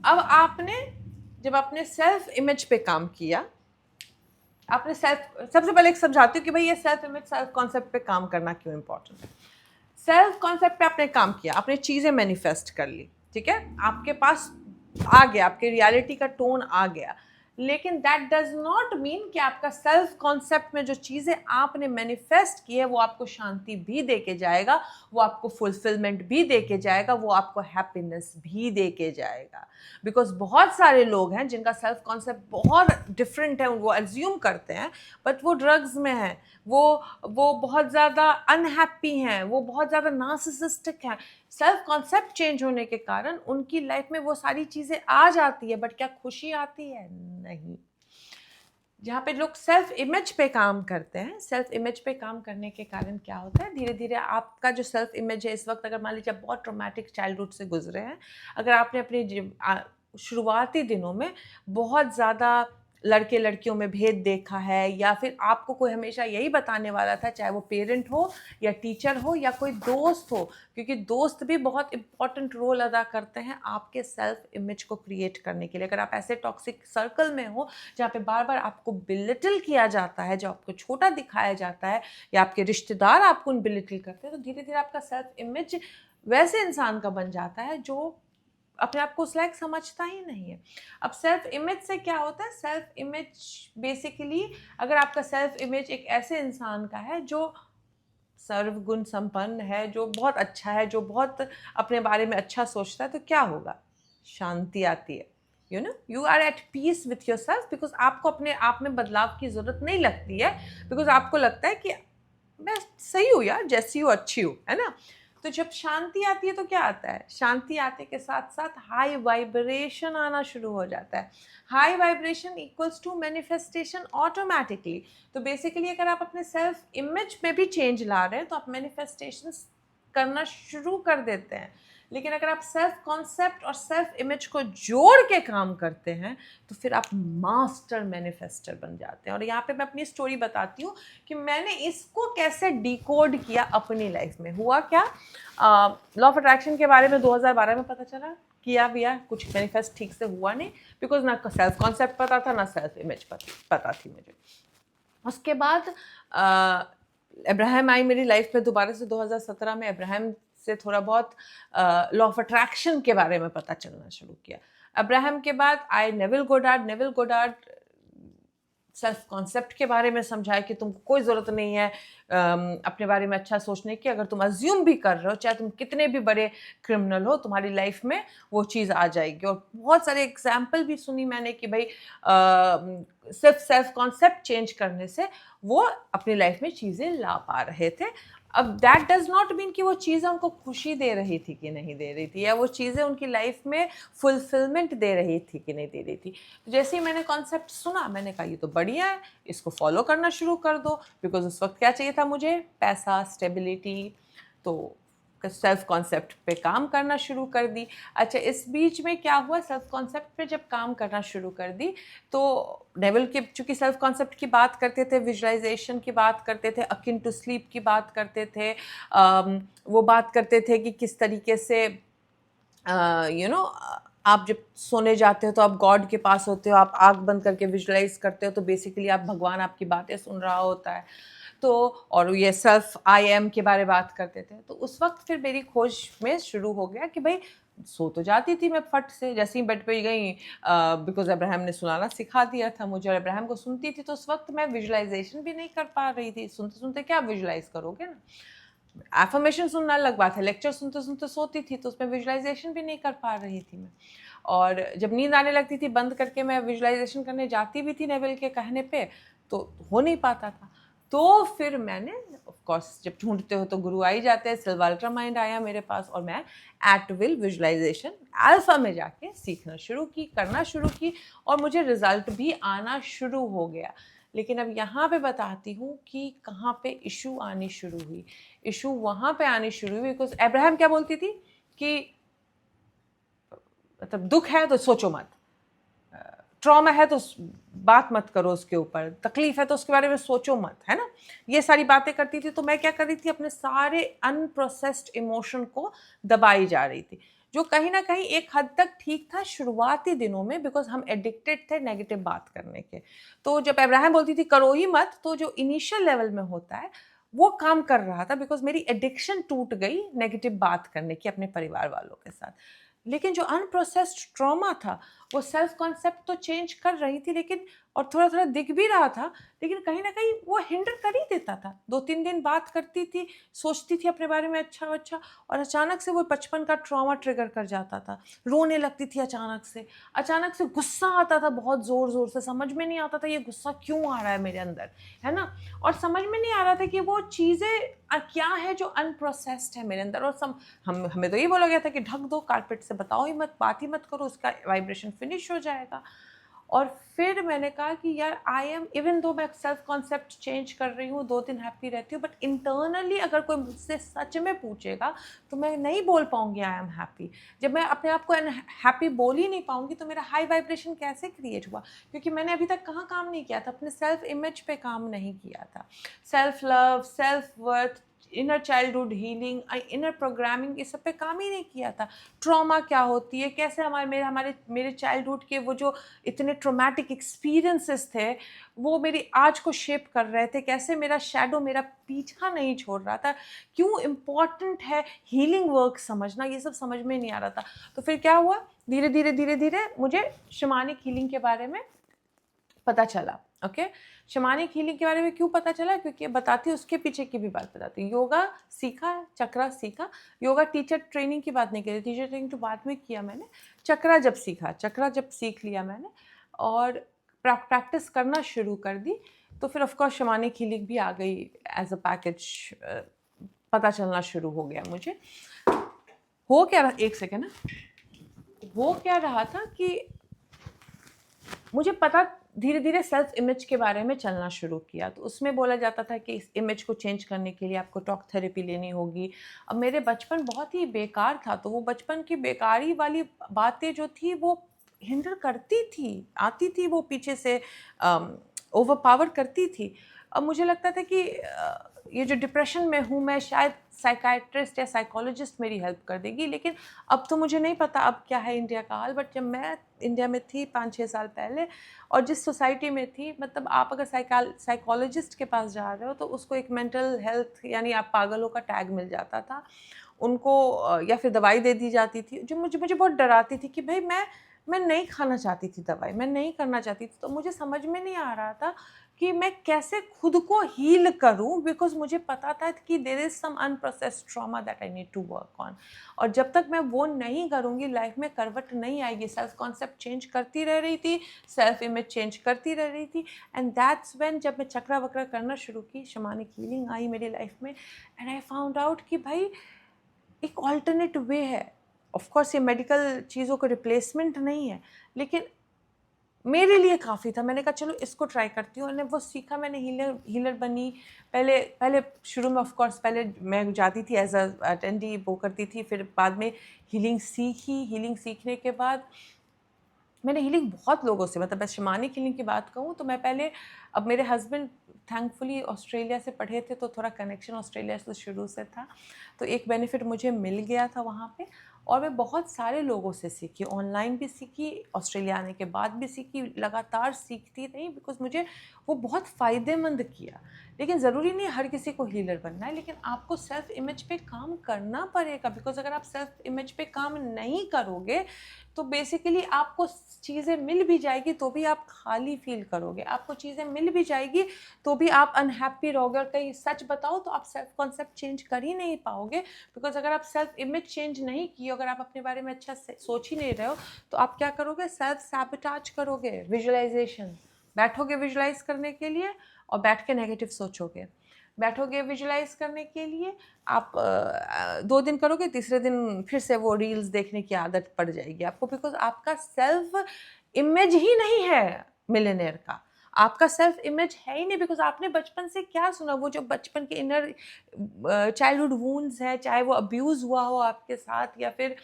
अब आपने जब अपने सेल्फ इमेज पे काम किया, आपने सबसे पहले एक समझाती हूँ कि भाई ये सेल्फ इमेज, सेल्फ कॉन्सेप्ट पे काम करना क्यों इंपॉर्टेंट है। सेल्फ कॉन्सेप्ट पे आपने काम किया, आपने चीज़ें मैनिफेस्ट कर ली, ठीक है, आपके पास आ गया, आपके रियलिटी का टोन आ गया, लेकिन दैट डज नॉट मीन कि आपका सेल्फ कॉन्सेप्ट में जो चीज़ें आपने मैनिफेस्ट की है वो आपको शांति भी दे के जाएगा, वो आपको फुलफिलमेंट भी दे के जाएगा, वो आपको हैप्पीनेस भी दे के जाएगा। बिकॉज बहुत सारे लोग हैं जिनका सेल्फ कॉन्सेप्ट बहुत डिफरेंट है, वो एज्यूम करते हैं, बट वो ड्रग्स में हैं, वो बहुत ज़्यादा अनहैप्पी हैं, वो बहुत ज़्यादा नार्सिसिस्टिक हैं। सेल्फ कॉन्सेप्ट चेंज होने के कारण उनकी लाइफ में वो सारी चीज़ें आ जाती है, बट क्या खुशी आती है? नहीं। जहाँ पे लोग सेल्फ इमेज पे काम करते हैं, सेल्फ इमेज पे काम करने के कारण क्या होता है, धीरे धीरे आपका जो सेल्फ इमेज है इस वक्त, अगर मान लीजिए आप बहुत ट्रॉमेटिक चाइल्डहुड से गुजरे हैं, अगर आपने अपने शुरुआती दिनों में बहुत ज़्यादा लड़के लड़कियों में भेद देखा है, या फिर आपको कोई हमेशा यही बताने वाला था, चाहे वो पेरेंट हो या टीचर हो या कोई दोस्त हो, क्योंकि दोस्त भी बहुत इंपॉर्टेंट रोल अदा करते हैं आपके सेल्फ इमेज को क्रिएट करने के लिए। अगर आप ऐसे टॉक्सिक सर्कल में हो जहाँ पे बार बार आपको बिलिटल किया जाता है, जो आपको छोटा दिखाया जाता है, या आपके रिश्तेदार आपको बिलिटल करते हैं, तो धीरे धीरे आपका सेल्फ इमेज वैसे इंसान का बन जाता है जो अपने आप को उस लायक समझता ही नहीं है। अब सेल्फ इमेज से क्या होता है? सेल्फ इमेज बेसिकली, अगर आपका सेल्फ इमेज एक ऐसे इंसान का है जो सर्वगुण संपन्न है, जो बहुत अच्छा है, जो बहुत अपने बारे में अच्छा सोचता है, तो क्या होगा? शांति आती है। You are at peace with yourself, because आपको अपने आप में बदलाव की जरूरत नहीं लगती है, बिकॉज आपको लगता है कि मैं सही हूँ यार, जैसी हूँ अच्छी हूँ, है ना। तो जब शांति आती है तो क्या आता है? शांति आते के साथ साथ हाई वाइब्रेशन आना शुरू हो जाता है। High vibration equals to manifestation automatically. तो बेसिकली अगर आप अपने सेल्फ इमेज में भी चेंज ला रहे हैं तो आप मैनिफेस्टेशन करना शुरू कर देते हैं। लेकिन अगर आप सेल्फ कॉन्सेप्ट और सेल्फ इमेज को जोड़ के काम करते हैं तो फिर आप मास्टर मैनिफेस्टर बन जाते हैं। और यहाँ पे मैं अपनी स्टोरी बताती हूँ कि मैंने इसको कैसे डिकोड किया अपनी लाइफ में। हुआ क्या, लॉ ऑफ अट्रैक्शन के बारे में 2012 में पता चला, किया कुछ मैनिफेस्ट ठीक से हुआ नहीं, बिकॉज ना सेल्फ कॉन्सेप्ट पता था ना सेल्फ इमेज पता थी मुझे। उसके बाद अब्राहम आई मेरी लाइफ में दोबारा से 2017 में। अब्राहम से थोड़ा बहुत लॉ ऑफ अट्रैक्शन के बारे में पता चलना शुरू किया। अब्राहम के बाद आए नेविल गोडार्ड सेल्फ कॉन्सेप्ट के बारे में समझाया कि तुमको कोई ज़रूरत नहीं है अपने बारे में अच्छा सोचने की। अगर तुम अज्यूम भी कर रहे हो, चाहे तुम कितने भी बड़े क्रिमिनल हो, तुम्हारी लाइफ में वो चीज़ आ जाएगी। और बहुत सारे एग्जाम्पल भी सुनी मैंने कि भाई सिर्फ सेल्फ कॉन्सेप्ट चेंज करने से वो अपनी लाइफ में चीज़ें ला पा रहे थे। अब दैट डज नॉट मीन कि वो चीज़ें उनको खुशी दे रही थी कि नहीं दे रही थी, या वो चीज़ें उनकी लाइफ में फुलफिलमेंट दे रही थी कि नहीं दे रही थी। तो जैसे ही मैंने कॉन्सेप्ट सुना, मैंने कहा ये तो बढ़िया है, इसको फॉलो करना शुरू कर दो। बिकॉज उस वक्त क्या चाहिए था मुझे? पैसा, स्टेबिलिटी। तो सेल्फ कॉन्सेप्ट पे काम करना शुरू कर दी। अच्छा, इस बीच में क्या हुआ, सेल्फ कॉन्सेप्ट पे जब काम करना शुरू कर दी तो नेवल के, चूँकि सेल्फ कॉन्सेप्ट की बात करते थे, विजुअलाइजेशन की बात करते थे, अकिन टू स्लीप की बात करते थे, वो बात करते थे कि किस तरीके से आप जब सोने जाते हो तो आप गॉड के पास होते हो, आप आँख बंद करके विजुअलाइज करते हो, तो बेसिकली आप भगवान आपकी बातें सुन रहा होता है। तो और ये सेल्फ आई एम के बारे में बात करते थे। तो उस वक्त फिर मेरी खोज में शुरू हो गया कि भाई सो तो जाती थी मैं फट से, जैसे ही बेड पे गई, बिकॉज अब्राहम ने सुनाना सिखा दिया था मुझे, और अब्राहम को सुनती थी, तो उस वक्त मैं विजुअलाइजेशन भी नहीं कर पा रही थी। सुनते सुनते क्या विजुअलाइज करोगे ना, एफर्मेशन सुनना अलग बात है, लेक्चर सुनते सुनते सोती थी तो उसमें विजुअलाइजेशन भी नहीं कर पा रही थी मैं। और जब नींद आने लगती थी, बंद करके मैं विजुअलाइजेशन करने जाती भी थी नेवल के कहने पे, तो हो नहीं पाता था। तो फिर मैंने, ऑफ कोर्स जब ढूंढते हो तो गुरु आ ही जाते हैं, सिल्वा अल्ट्रा माइंड आया मेरे पास, और मैं एट विल विजुअलाइजेशन अल्फा में जाके सीखना शुरू की, करना शुरू की, और मुझे रिजल्ट भी आना शुरू हो गया। लेकिन अब यहाँ पे बताती हूँ कि कहाँ पे इशू आनी शुरू हुई। इशू वहाँ पे आनी शुरू हुई बिकॉज अब्राहम क्या बोलती थी कि मतलब दुख है तो सोचो मत, ट्रॉमा है तो बात मत करो उसके ऊपर, तकलीफ है तो उसके बारे में सोचो मत, है ना। ये सारी बातें करती थी। तो मैं क्या कर रही थी, अपने सारे अनप्रोसेस्ड इमोशन को दबाई जा रही थी, जो कहीं ना कहीं एक हद तक ठीक था शुरुआती दिनों में, बिकॉज हम एडिक्टेड थे नेगेटिव बात करने के। तो जब अब्राहम बोलती थी करो ही मत, तो जो इनिशियल लेवल में होता है वो काम कर रहा था, बिकॉज मेरी एडिक्शन टूट गई नेगेटिव बात करने की अपने परिवार वालों के साथ। लेकिन जो अनप्रोसेस्ड ट्रॉमा था वो सेल्फ कॉन्सेप्ट तो चेंज कर रही थी, लेकिन और थोड़ा थोड़ा दिख भी रहा था, लेकिन कहीं ना कहीं वो हिंडर कर ही देता था। 2-3 दिन बात करती थी, सोचती थी अपने बारे में अच्छा अच्छा, और अचानक से वो बचपन का ट्रॉमा ट्रिगर कर जाता था। रोने लगती थी अचानक से गुस्सा आता था बहुत ज़ोर ज़ोर से, समझ में नहीं आता था ये गुस्सा क्यों आ रहा है मेरे अंदर, है ना। और समझ में नहीं आ रहा था कि वो चीज़ें क्या है जो अनप्रोसेस्ड है मेरे अंदर। और हमें तो ये बोला गया था कि ढक दो कारपेट से, बताओ ही मत, बात ही मत करो, उसका वाइब्रेशन फिनिश हो जाएगा। और फिर मैंने कहा कि यार आई एम, इवन दो मैं सेल्फ कॉन्सेप्ट चेंज कर रही हूँ, 2 दिन हैप्पी रहती हूँ, बट इंटरनली अगर कोई मुझसे सच में पूछेगा तो मैं नहीं बोल पाऊंगी आई एम हैप्पी। जब मैं अपने आप को हैप्पी बोल ही नहीं पाऊंगी तो मेरा हाई वाइब्रेशन कैसे क्रिएट हुआ, क्योंकि मैंने अभी तक कहाँ काम नहीं किया था, अपने सेल्फ इमेज पे काम नहीं किया था। Self love, self worth, inner childhood healing, inner programming, इस सब पे काम ही नहीं किया था। ट्रॉमा क्या होती है, कैसे मेरे चाइल्डहुड के वो जो इतने ट्रोमैटिक एक्सपीरियंसेस थे वो मेरी आज को शेप कर रहे थे, कैसे मेरा शैडो मेरा पीछा नहीं छोड़ रहा था, क्यों इम्पॉर्टेंट है हीलिंग वर्क समझना, ये सब समझ में नहीं आ रहा था। तो फिर क्या हुआ, धीरे धीरे मुझे शमानिक हीलिंग के बारे में पता चला। ओके, शमानिक हीलिंग के बारे में क्यों पता चला, क्योंकि बताती हूँ उसके पीछे की भी बात बताती हूँ। योगा सीखा, चक्रा सीखा। योगा टीचर ट्रेनिंग की बात नहीं करी, टीचर ट्रेनिंग तो बाद में किया मैंने। चक्रा जब सीख लिया मैंने और प्रैक्टिस करना शुरू कर दी, तो फिर ऑफकोर्स शमानिक हीलिंग भी आ गई एज अ पैकेज, पता चलना शुरू हो गया मुझे। हो क्या रहा, एक सेकेंड ना, हो क्या रहा था कि मुझे पता धीरे धीरे सेल्फ इमेज के बारे में चलना शुरू किया। तो उसमें बोला जाता था कि इस इमेज को चेंज करने के लिए आपको टॉक थेरेपी लेनी होगी। अब मेरे बचपन बहुत ही बेकार था, तो वो बचपन की बेकारी वाली बातें जो थी वो हिंडर करती थी, आती थी वो पीछे से, ओवर पावर करती थी। अब मुझे लगता था कि ये जो डिप्रेशन में हूँ मैं, शायद साइकाइट्रिस्ट या साइकोलॉजिस्ट मेरी हेल्प कर देगी, लेकिन अब तो मुझे नहीं पता अब क्या है इंडिया का हाल। बट जब मैं इंडिया में थी 5-6 साल पहले, और जिस सोसाइटी में थी, मतलब आप अगर साइकोलॉजिस्ट के पास जा रहे हो तो उसको एक मेंटल हेल्थ यानी आप पागलों का टैग मिल जाता था उनको, या फिर दवाई दे दी जाती थी जो मुझे बहुत डराती थी कि भाई मैं नहीं खाना चाहती थी दवाई, मैं नहीं करना चाहती थी। तो मुझे समझ में नहीं आ रहा था कि मैं कैसे खुद को हील करूं, बिकॉज मुझे पता था कि there is some unprocessed trauma that I need to work on. और जब तक मैं वो नहीं करूंगी लाइफ में करवट नहीं आएगी। सेल्फ कॉन्सेप्ट चेंज करती रह रही थी, सेल्फ इमेज चेंज करती रह रही थी, एंड दैट्स व्हेन जब मैं चक्रा वक्रा करना शुरू की, शमानिक हीलिंग आई मेरी लाइफ में, एंड आई फाउंड आउट कि भाई एक ऑल्टरनेट वे है। ऑफ कोर्स ये मेडिकल चीज़ों का रिप्लेसमेंट नहीं है, लेकिन मेरे लिए काफ़ी था। मैंने कहा चलो इसको ट्राई करती हूँ, और वो सीखा मैंने, हीलर बनी। पहले पहले शुरू में ऑफ कोर्स पहले मैं जाती थी एज अ अटेंडी, वो करती थी, फिर बाद में हीलिंग सीखी। हीलिंग सीखने के बाद मैंने हीलिंग बहुत लोगों से, मतलब मैं शमानिक हीलिंग की बात कहूँ तो मैं पहले, अब मेरे हस्बैंड थैंकफुली ऑस्ट्रेलिया से पढ़े थे तो थोड़ा कनेक्शन ऑस्ट्रेलिया से शुरू से था, तो एक बेनिफिट मुझे मिल गया था वहाँ पे। और मैं बहुत सारे लोगों से सीखी, ऑनलाइन भी सीखी, ऑस्ट्रेलिया आने के बाद भी सीखी, लगातार सीखती रही, बिकॉज मुझे वो बहुत फ़ायदेमंद किया। लेकिन ज़रूरी नहीं हर किसी को हीलर बनना है, लेकिन आपको सेल्फ इमेज पे काम करना पड़ेगा, बिकॉज अगर आप सेल्फ इमेज पे काम नहीं करोगे तो बेसिकली आपको चीज़ें मिल भी जाएगी तो भी आप खाली फील करोगे, आपको चीज़ें मिल भी जाएगी तो भी आप अनहैप्पी रहोगे। और कहीं सच बताओ तो आप सेल्फ कॉन्सेप्ट चेंज कर ही नहीं पाओगे, बिकॉज अगर आप सेल्फ इमेज चेंज नहीं किए, अगर आप अपने बारे में अच्छा सोच ही नहीं रहे हो, तो आप क्या करोगे, सेल्फ सैबोटाज करोगे। विजुअलाइजेशन, बैठोगे विजुअलाइज करने के लिए और बैठ के नेगेटिव सोचोगे। बैठोगे विजुअलाइज करने के लिए, आप 2 दिन करोगे, तीसरे दिन फिर से वो रील्स देखने की आदत पड़ जाएगी आपको, बिकॉज आपका सेल्फ इमेज ही नहीं है मिलियनेयर का। आपका सेल्फ इमेज है ही नहीं, बिकॉज आपने बचपन से क्या सुना, वो जो बचपन के इनर चाइल्डहुड वूंड्स हैं, चाहे वो अब्यूज़ हुआ हो आपके साथ, या फिर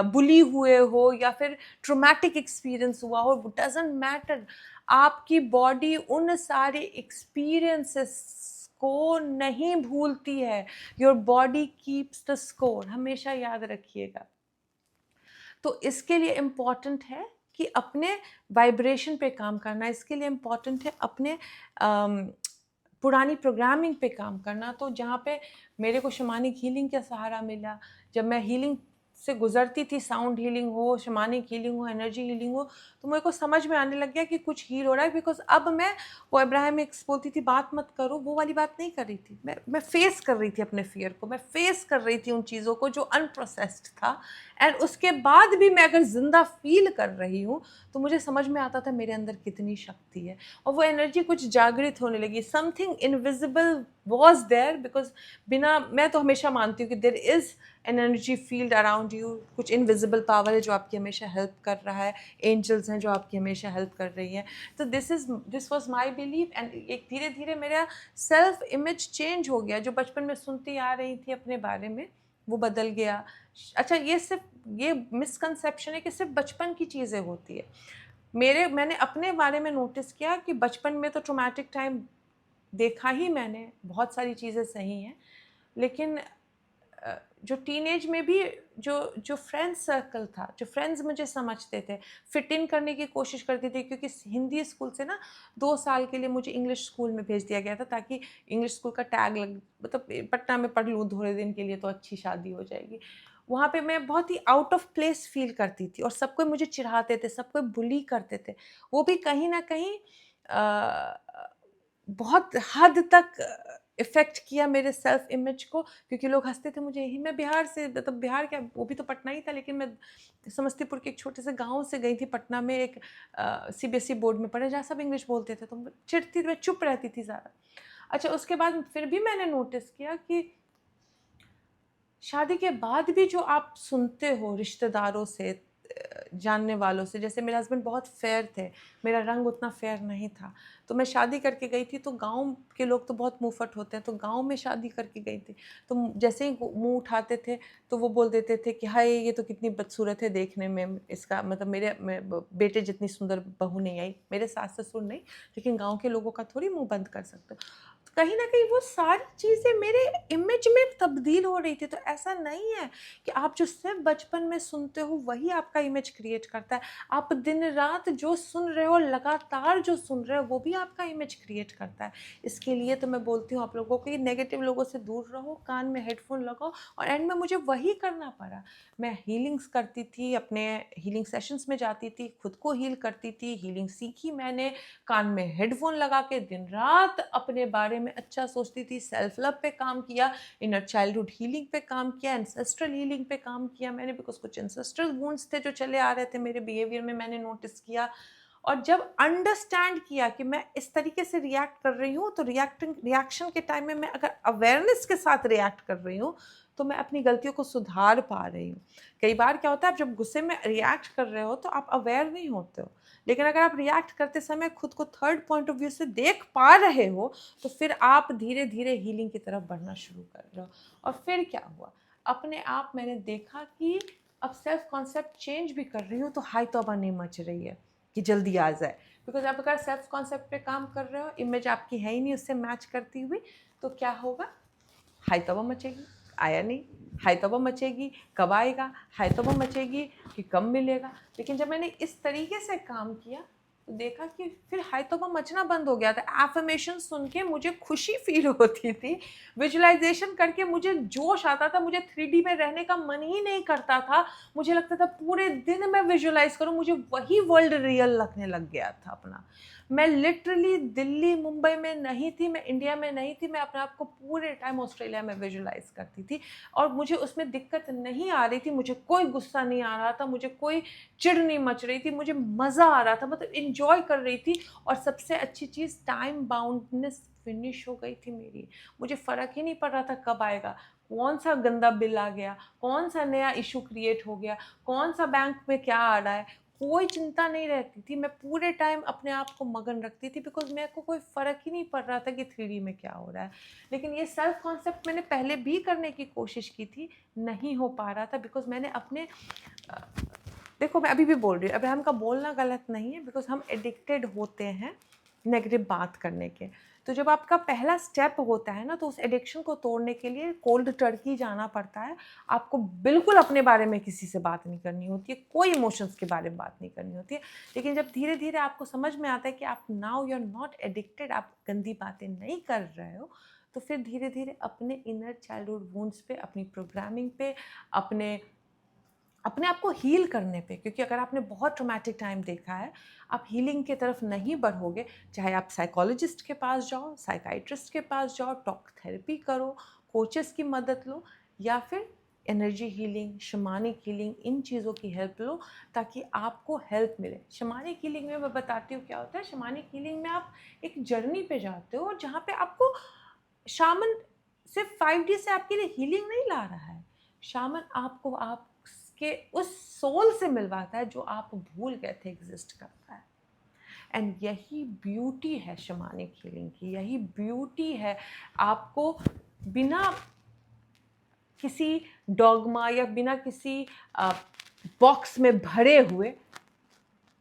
बुली हुए हो, या फिर ट्रोमैटिक एक्सपीरियंस हुआ हो, डजेंट मैटर। आपकी बॉडी उन सारे एक्सपीरियंसेस को नहीं भूलती है। Your body keeps the score, हमेशा याद रखिएगा। तो इसके लिए इम्पॉर्टेंट है कि अपने वाइब्रेशन पे काम करना, इसके लिए इम्पॉर्टेंट है अपने पुरानी प्रोग्रामिंग पे काम करना। तो जहाँ पे मेरे को शमानिक हीलिंग का सहारा मिला, जब मैं हीलिंग से गुजरती थी, साउंड हीलिंग हो, शमानिक हीलिंग हो, एनर्जी हीलिंग हो, तो मेरे को समझ में आने लग गया कि कुछ हील हो रहा है। बिकॉज अब मैं, वो इब्राहिम एक्स बोलती थी बात मत करो, वो वाली बात नहीं कर रही थी। मैं फेस कर रही थी अपने फियर को, मैं फेस कर रही थी उन चीज़ों को जो अनप्रोसेस्ड था। एंड उसके बाद भी मैं अगर जिंदा फील कर रही हूँ तो मुझे समझ में आता था मेरे अंदर कितनी शक्ति है, और वो एनर्जी कुछ जागृत होने लगी। Something invisible was there, because बिना, मैं तो हमेशा मानती हूँ कि there is an energy field around you, कुछ इनविजिबल पावर है जो आपकी हमेशा हेल्प कर रहा है, एंजल्स हैं जो आपकी हमेशा हेल्प कर रही हैं। तो this was my believe. And एक धीरे धीरे मेरा सेल्फ इमेज चेंज हो गया। जो बचपन में सुनती आ रही थी अपने बारे में, वो बदल गया। अच्छा, ये मिसकंसेप्शन है कि सिर्फ बचपन की चीज़ें होती है। मैंने अपने बारे में नोटिस किया कि बचपन में तो ट्रॉमेटिक टाइम देखा ही मैंने, बहुत सारी चीज़ें सही हैं, लेकिन जो टीनेज में भी जो जो फ्रेंड्स सर्कल था, जो फ्रेंड्स मुझे समझते थे, फिट इन करने की कोशिश करती थी, क्योंकि हिंदी स्कूल से ना 2 साल के लिए मुझे इंग्लिश स्कूल में भेज दिया गया था, ताकि इंग्लिश स्कूल का टैग लग, मतलब पटना में पढ़ लूँ थोड़े दिन के लिए तो अच्छी शादी हो जाएगी। वहाँ पे मैं बहुत ही आउट ऑफ प्लेस फील करती थी, और सब कोई मुझे चिढ़ाते थे, सब कोई बुली करते थे। वो भी कहीं ना कहीं बहुत हद तक इफ़ेक्ट किया मेरे सेल्फ इमेज को, क्योंकि लोग हंसते थे मुझे। ही मैं बिहार से, मतलब बिहार क्या, वो भी तो पटना ही था, लेकिन मैं समस्तीपुर के एक छोटे से गांव से गई थी पटना में, एक सीबीएसई बोर्ड में पढ़े, जहाँ सब इंग्लिश बोलते थे, तो चिढ़ती, मैं चुप रहती थी ज़्यादा। अच्छा, उसके बाद फिर भी मैंने नोटिस किया कि शादी के बाद भी जो आप सुनते हो रिश्तेदारों से, जानने वालों से, जैसे मेरे हस्बैंड बहुत फेयर थे, मेरा रंग उतना फेयर नहीं था, तो मैं शादी करके गई थी, तो गांव के लोग तो बहुत मुंहफट होते हैं, तो गांव में शादी करके गई थी, तो जैसे ही मुंह उठाते थे तो वो बोल देते थे कि हाय ये तो कितनी बदसूरत है देखने में, इसका मतलब मेरे बेटे जितनी सुंदर बहू नहीं आई। मेरे सास ससुर नहीं, लेकिन गाँव के लोगों का थोड़ी मुँह बंद कर सकते हो। कहीं ना कहीं वो सारी चीज़ें मेरे इमेज में तब्दील हो रही थी। तो ऐसा नहीं है कि आप जो सिर्फ बचपन में सुनते हो वही आपका इमेज क्रिएट करता है। आप दिन रात जो सुन रहे हो, लगातार जो सुन रहे हो, वो भी आपका इमेज क्रिएट करता है। इसके लिए तो मैं बोलती हूँ आप लोगों को कि नेगेटिव लोगों से दूर रहो, कान में हेडफोन लगाओ। और एंड में मुझे वही करना पड़ा। मैं हीलिंग्स करती थी, अपने हीलिंग सेशंस में जाती थी, खुद को हील करती थी, हीलिंग सीखी मैंने, कान में हेडफोन लगा के दिन रात अपने बारे में अच्छा सोचती थी, सेल्फ लव पे काम किया, इनर चाइल्डहुड हीलिंग पे काम किया, एंसेस्ट्रल हीलिंग पे काम किया मैंने, बिकॉज कुछ एंसेस्ट्रल वुंड्स थे जो चले आ रहे थे मेरे बिहेवियर में, मैंने नोटिस किया। और जब अंडरस्टैंड किया कि मैं इस तरीके से रिएक्ट कर रही हूँ, तो रिएक्शन के टाइम में मैं अगर अवेयरनेस के साथ रिएक्ट कर रही हूँ तो मैं अपनी गलतियों को सुधार पा रही हूँ। कई बार क्या होता है, आप जब गुस्से में रिएक्ट कर रहे हो तो आप अवेयर नहीं होते हो, लेकिन अगर आप रिएक्ट करते समय खुद को थर्ड पॉइंट ऑफ व्यू से देख पा रहे हो तो फिर आप धीरे धीरे हीलिंग की तरफ बढ़ना शुरू कर रहे हो। और फिर क्या हुआ, अपने आप मैंने देखा कि अब सेल्फ कॉन्सेप्ट चेंज भी कर रही हूँ तो हाई तौबा नहीं मच रही है कि जल्दी आ जाए। बिकॉज आप अगर सेल्फ कॉन्सेप्ट पे काम कर रहे हो, इमेज आपकी है ही नहीं उससे मैच करती हुई, तो क्या होगा, हाई तौबा मचेगी। आया नहीं, हाई तौबा मचेगी, कब आएगा, हाई तौबा मचेगी कि कम मिलेगा। लेकिन जब मैंने इस तरीके से काम किया तो देखा कि फिर हाई तौबा मचना बंद हो गया था। एफर्मेशन सुन के मुझे खुशी फील होती थी, विजुअलाइजेशन करके मुझे जोश आता था, मुझे 3D में रहने का मन ही नहीं करता था। मुझे लगता था पूरे दिन मैं विजुअलाइज करूं, मुझे वही वर्ल्ड रियल लगने लग गया था अपना। मैं लिटरली दिल्ली मुंबई में नहीं थी, मैं इंडिया में नहीं थी, मैं अपने आप को पूरे टाइम ऑस्ट्रेलिया में विजुअलाइज करती थी, और मुझे उसमें दिक्कत नहीं आ रही थी। मुझे कोई गुस्सा नहीं आ रहा था, मुझे कोई चिढ़ नहीं मच रही थी, मुझे मज़ा आ रहा था, मतलब इंजॉय कर रही थी। और सबसे अच्छी चीज़, टाइम बाउंडनेस फिनिश हो गई थी मेरी। मुझे फ़र्क ही नहीं पड़ रहा था कब आएगा, कौन सा गंदा बिल आ गया, कौन सा नया इशू क्रिएट हो गया, कौन सा बैंक में क्या आ रहा है, कोई चिंता नहीं रहती थी, मैं पूरे टाइम अपने आप को मगन रखती थी, बिकॉज मेरे को कोई फ़र्क ही नहीं पड़ रहा था कि 3D में क्या हो रहा है। लेकिन ये सेल्फ कॉन्सेप्ट मैंने पहले भी करने की कोशिश की थी, नहीं हो पा रहा था, बिकॉज मैंने अपने देखो मैं अभी भी बोल रही हूँ, अब्राहम का बोलना गलत नहीं है, बिकॉज हम एडिक्टेड होते हैं नेगेटिव बात करने के। तो जब आपका पहला स्टेप होता है ना, तो उस एडिक्शन को तोड़ने के लिए कोल्ड टर्की जाना पड़ता है। आपको बिल्कुल अपने बारे में किसी से बात नहीं करनी होती है, कोई इमोशंस के बारे में बात नहीं करनी होती है। लेकिन जब धीरे धीरे आपको समझ में आता है कि आप now you are not addicted, आप गंदी बातें नहीं कर रहे हो, तो फिर धीरे धीरे अपने इनर चाइल्डहुड वुंड्स पे, अपनी प्रोग्रामिंग पे, अपने अपने आप को हील करने पे, क्योंकि अगर आपने बहुत ट्रॉमेटिक टाइम देखा है, आप हीलिंग की तरफ नहीं बढ़ोगे। चाहे आप साइकोलॉजिस्ट के पास जाओ, साइकाइट्रिस्ट के पास जाओ, टॉक थेरेपी करो, कोचेस की मदद लो, या फिर एनर्जी हीलिंग, शमानिक हीलिंग, इन चीज़ों की हेल्प लो, ताकि आपको हेल्प मिले। शमानिक हीलिंग में मैं बताती हूँ क्या होता है। शमानिक हीलिंग में आप एक जर्नी पे जाते हो, जहाँ पे आपको शामन सिर्फ 5D से आपके लिए हीलिंग नहीं ला रहा है। शामन आपको आपके उस सोल से मिलवाता है जो आप भूल गए थे एग्जिस्ट करता है। एंड यही ब्यूटी है शमानिक हीलिंग की, यही ब्यूटी है आपको बिना किसी डॉगमा या बिना किसी बॉक्स में भरे हुए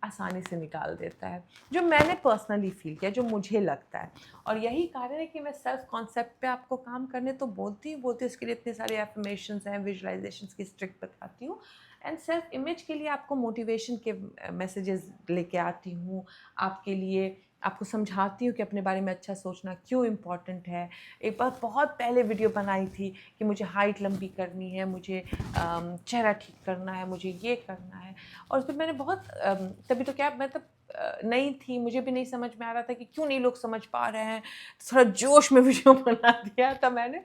आसानी से निकाल देता है, जो मैंने पर्सनली फील किया, जो मुझे लगता है। और यही कारण है कि मैं सेल्फ कॉन्सेप्ट पे आपको काम करने तो बोलती इसके लिए इतने सारे एफर्मेशंस हैं, विजुअलाइजेशंस की स्ट्रिक्ट बताती हूँ। एंड सेल्फ इमेज के लिए आपको मोटिवेशन के मैसेजेस लेके आती हूँ, आपके लिए आपको समझाती हूँ कि अपने बारे में अच्छा सोचना क्यों इम्पॉर्टेंट है। एक बार बहुत पहले वीडियो बनाई थी कि मुझे हाइट लंबी करनी है, मुझे चेहरा ठीक करना है, मुझे ये करना है। और फिर मैंने बहुत तभी तो क्या मतलब नई थी, मुझे भी नहीं समझ में आ रहा था कि क्यों नहीं लोग समझ पा रहे हैं। थोड़ा जोश में वीडियो बना दिया था मैंने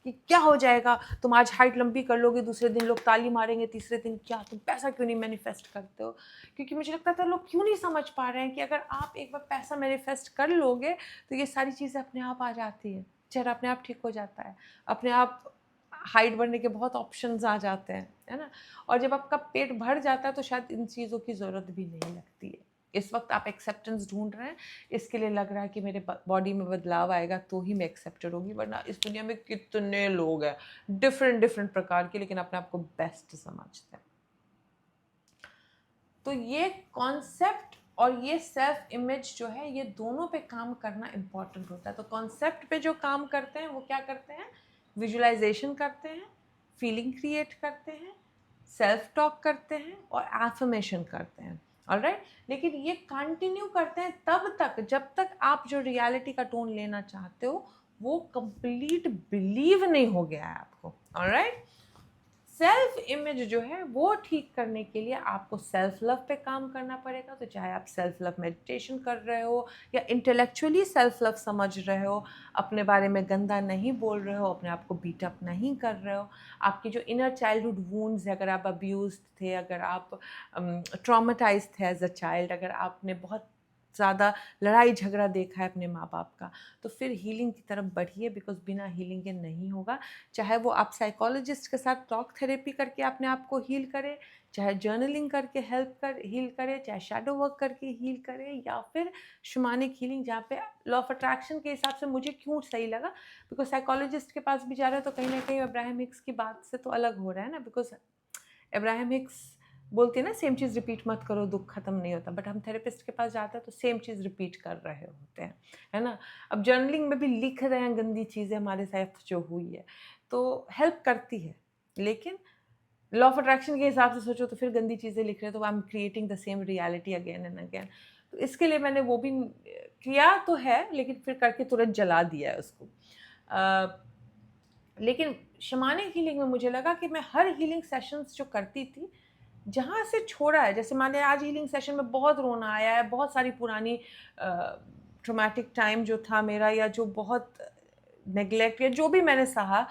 कि क्या हो जाएगा, तुम आज हाइट लंबी कर लोगे, दूसरे दिन लोग ताली मारेंगे, तीसरे दिन क्या तुम पैसा क्यों नहीं मैनिफेस्ट करते हो। क्योंकि मुझे लगता था लोग क्यों नहीं समझ पा रहे हैं कि अगर आप एक बार पैसा मैनिफेस्ट कर लोगे तो ये सारी चीज़ें अपने आप आ जाती है, चेहरा अपने आप ठीक हो जाता है, अपने आप हाइट बढ़ने के बहुत ऑप्शंस आ जाते हैं, है ना। और जब आपका पेट भर जाता है तो शायद इन चीज़ों की ज़रूरत भी नहीं लगती है। इस वक्त आप एक्सेप्टेंस ढूंढ रहे हैं, इसके लिए लग रहा है कि मेरे बॉडी में बदलाव आएगा तो ही मैं एक्सेप्टेड होगी, वरना इस दुनिया में कितने लोग हैं डिफरेंट डिफरेंट प्रकार के, लेकिन अपने आप को बेस्ट समझते हैं। तो ये कॉन्सेप्ट और ये सेल्फ इमेज जो है, ये दोनों पे काम करना इम्पॉर्टेंट होता है। तो कॉन्सेप्ट पे जो काम करते हैं वो क्या करते हैं, विजुअलाइजेशन करते हैं, फीलिंग क्रिएट करते हैं, सेल्फ टॉक करते हैं और एफर्मेशन करते हैं। ऑलराइट, लेकिन ये कंटिन्यू करते हैं तब तक जब तक आप जो रियलिटी का टोन लेना चाहते हो वो कंप्लीट बिलीव नहीं हो गया है आपको। ऑलराइट, सेल्फ इमेज जो है वो ठीक करने के लिए आपको सेल्फ लव पे काम करना पड़ेगा। तो चाहे आप सेल्फ लव मेडिटेशन कर रहे हो या इंटेलेक्चुअली सेल्फ लव समझ रहे हो, अपने बारे में गंदा नहीं बोल रहे हो, अपने आप को बीट अप नहीं कर रहे हो, आपकी जो इनर चाइल्डहुड वूंड्स है, अगर आप अब्यूज्ड थे, अगर आप ट्रॉमेटाइज थे एज अ चाइल्ड, अगर आपने बहुत ज़्यादा लड़ाई झगड़ा देखा है अपने माँ बाप का, तो फिर हीलिंग की तरफ बढ़िए, बिकॉज बिना हीलिंग के नहीं होगा। चाहे वो आप साइकोलॉजिस्ट के साथ टॉक थेरेपी करके अपने आप को हील करें, चाहे जर्नलिंग करके हील करें, चाहे शैडो वर्क करके हील करें, या फिर शमानिक हीलिंग, जहाँ पे लॉ ऑफ अट्रैक्शन के हिसाब से मुझे क्यों सही लगा, बिकॉज साइकोलॉजिस्ट के पास भी जा रहे हैं तो कहीं ना कहीं अब्राहम हिक्स की बात से तो अलग हो रहा है ना। बिकॉज अब्राहम हिक्स बोलते हैं ना, सेम चीज़ रिपीट मत करो, दुख खत्म नहीं होता। बट हम थेरेपिस्ट के पास जाते हैं तो सेम चीज़ रिपीट कर रहे होते हैं, है ना। अब जर्नलिंग में भी लिख रहे हैं गंदी चीज़ें हमारे साथ जो हुई है, तो हेल्प करती है। लेकिन लॉ ऑफ अट्रैक्शन के हिसाब से सोचो तो फिर गंदी चीज़ें लिख रहे हैं तो I am creating the same reality again and again. तो इसके लिए मैंने वो भी किया तो है, लेकिन फिर करके तुरंत जला दिया है उसको। लेकिन शमानिक हीलिंग में मुझे लगा कि मैं हर हीलिंग सेशंस जो करती थी, जहाँ से छोड़ा है, जैसे मान लिया आज हीलिंग सेशन में बहुत रोना आया है, बहुत सारी पुरानी ट्रॉमेटिक टाइम जो था मेरा, या जो बहुत नेग्लेक्ट या जो भी मैंने सहा,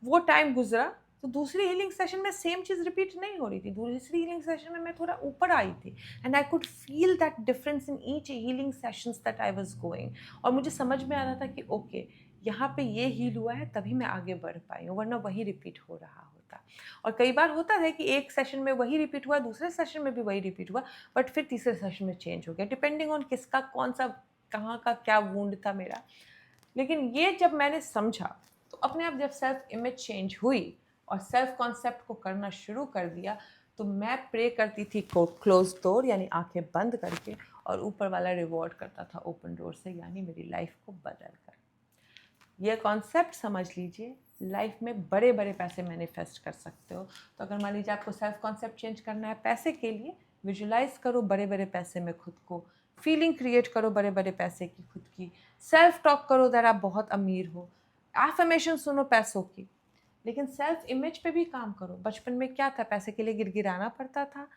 वो टाइम गुजरा, तो दूसरी हीलिंग सेशन में सेम चीज़ रिपीट नहीं हो रही थी। दूसरी हीलिंग सेशन में मैं थोड़ा ऊपर आई थी, and I could feel that difference in each healing sessions that I was going. और मुझे समझ में आ रहा था कि ओके, यहाँ पे ये हील हुआ है तभी मैं आगे बढ़ पाई हूँ, वरना वही रिपीट हो रहा होता। होता। और कई बार होता है कि एक सेशन में वही रिपीट हुआ, दूसरे सेशन में भी वही रिपीट हुआ, बट फिर तीसरे सेशन में चेंज हो गया, डिपेंडिंग ऑन किसका कौन सा कहाँ का क्या वुंड था मेरा। लेकिन ये जब मैंने समझा तो अपने आप जब सेल्फ इमेज चेंज हुई और सेल्फ कॉन्सेप्ट को करना शुरू कर दिया, तो मैं प्रे करती थी क्लोज डोर यानी आंखें बंद करके, और ऊपर वाला रिवॉर्ड करता था ओपन डोर से, यानी मेरी लाइफ को बदल कर। ये कॉन्सेप्ट समझ लीजिए, लाइफ में बड़े बड़े पैसे मैनिफेस्ट कर सकते हो। तो अगर मान लीजिए आपको सेल्फ कॉन्सेप्ट चेंज करना है पैसे के लिए, विजुलाइज करो बड़े बड़े पैसे में खुद को, फीलिंग क्रिएट करो बड़े बड़े पैसे की खुद की, सेल्फ टॉक करो दैट आप बहुत अमीर हो, एफर्मेशन सुनो पैसों की, लेकिन सेल्फ इमेज पे भी काम करो। बचपन में क्या था, पैसे के लिए गिड़गिड़ाना पड़ता था।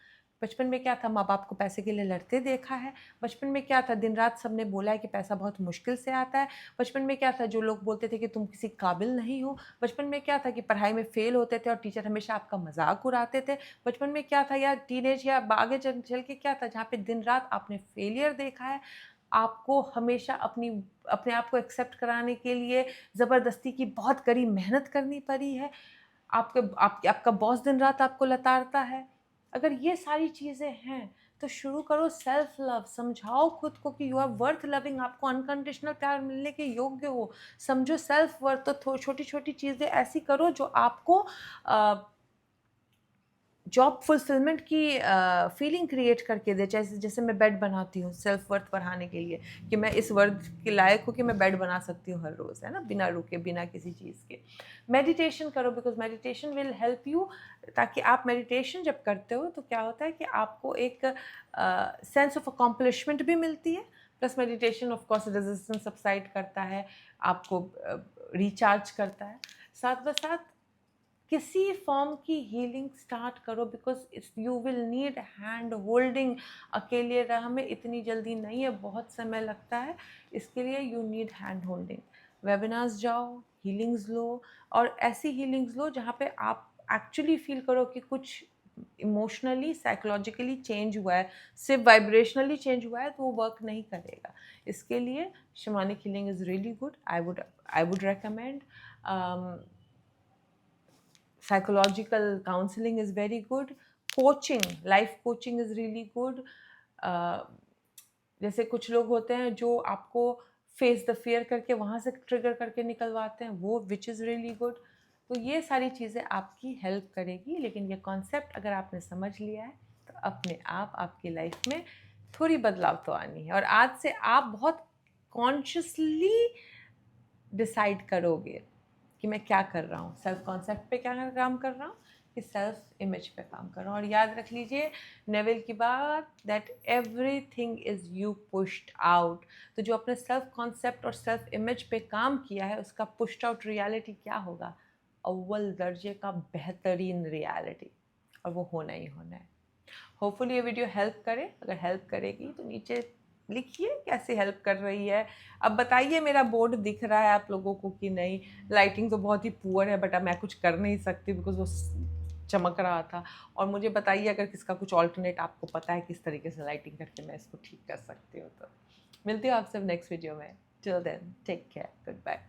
बचपन में क्या था, माँ बाप को पैसे के लिए लड़ते देखा है। बचपन में क्या था, दिन रात सबने बोला है कि पैसा बहुत मुश्किल से आता है। बचपन में क्या था, जो लोग बोलते थे कि तुम किसी काबिल नहीं हो। बचपन में क्या था कि पढ़ाई में फेल होते थे और टीचर हमेशा आपका मजाक उड़ाते थे। बचपन में क्या था, या टीनेज या आगे चल के क्या था, जहाँ पे दिन रात आपने फेलियर देखा है। आपको हमेशा अपने आप को एक्सेप्ट कराने के लिए ज़बरदस्ती की बहुत कड़ी मेहनत करनी पड़ी है। आपका बॉस दिन रात आपको लताड़ता है। अगर ये सारी चीज़ें हैं तो शुरू करो सेल्फ लव। समझाओ खुद को कि यू आर वर्थ लविंग, आपको अनकंडीशनल प्यार मिलने के योग्य हो। समझो सेल्फ वर्थ। तो छोटी छोटी चीज़ें ऐसी करो जो आपको जॉब फुलफिलमेंट की फीलिंग क्रिएट करके दे। जैसे जैसे मैं बेड बनाती हूँ सेल्फ वर्थ बढ़ाने के लिए, कि मैं इस वर्थ के लायक हूँ कि मैं बेड बना सकती हूँ हर रोज़, है ना, बिना रुके बिना किसी चीज़ के। मेडिटेशन करो, because meditation will help you. ताकि आप मेडिटेशन जब करते हो तो क्या होता है कि आपको एक सेंस ऑफ अकॉम्प्लिशमेंट भी मिलती है। Plus meditation of course resistance subside करता है, आपको रिचार्ज करता है। साथ ब साथ किसी फॉर्म की हीलिंग स्टार्ट करो, because you will need hand holding. अकेले राह में इतनी जल्दी नहीं है, बहुत समय लगता है, इसके लिए you need hand holding. Webinars जाओ, हीलिंग्स लो, और ऐसी हीलिंग्स लो जहाँ पे आप एक्चुअली फील करो कि कुछ इमोशनली साइकोलॉजिकली चेंज हुआ है। सिर्फ वाइब्रेशनली चेंज हुआ है तो वो वर्क नहीं करेगा। इसके लिए shamanic healing is really good, I would recommend. Psychological counseling is very good. Coaching, life coaching is really good. जैसे कुछ लोग होते हैं जो आपको फेस द फियर करके वहाँ से ट्रिगर करके निकलवाते हैं, वो विच इज़ रियली गुड। तो ये सारी चीज़ें आपकी हेल्प करेगी। लेकिन ये कॉन्सेप्ट अगर आपने समझ लिया है तो अपने आप आपकी लाइफ में थोड़ी बदलाव तो आनी है, और आज से आप बहुत कॉन्शियसली डिसाइड करोगे कि मैं क्या कर रहा हूँ, सेल्फ कॉन्सेप्ट पे क्या काम कर रहा हूँ, कि सेल्फ इमेज पे काम कर रहा हूँ। और याद रख लीजिए नेविल की बात, that everything is you pushed out. तो जो अपने सेल्फ कॉन्सेप्ट और सेल्फ इमेज पे काम किया है उसका पुश्ड आउट रियलिटी क्या होगा, अव्वल दर्जे का बेहतरीन रियलिटी, और वो होना ही होना है। होपफुली ये वीडियो हेल्प करे। अगर हेल्प करेगी तो नीचे लिखिए कैसे हेल्प कर रही है। अब बताइए मेरा बोर्ड दिख रहा है आप लोगों को कि नहीं। लाइटिंग तो बहुत ही पुअर है, बट अब मैं कुछ कर नहीं सकती बिकॉज वो चमक रहा था। और मुझे बताइए अगर किसका कुछ ऑल्टरनेट आपको पता है किस तरीके से लाइटिंग करके मैं इसको ठीक कर सकती हूँ। तो मिलती हूँ आपसे नेक्स्ट वीडियो में। Till then take care, good bye.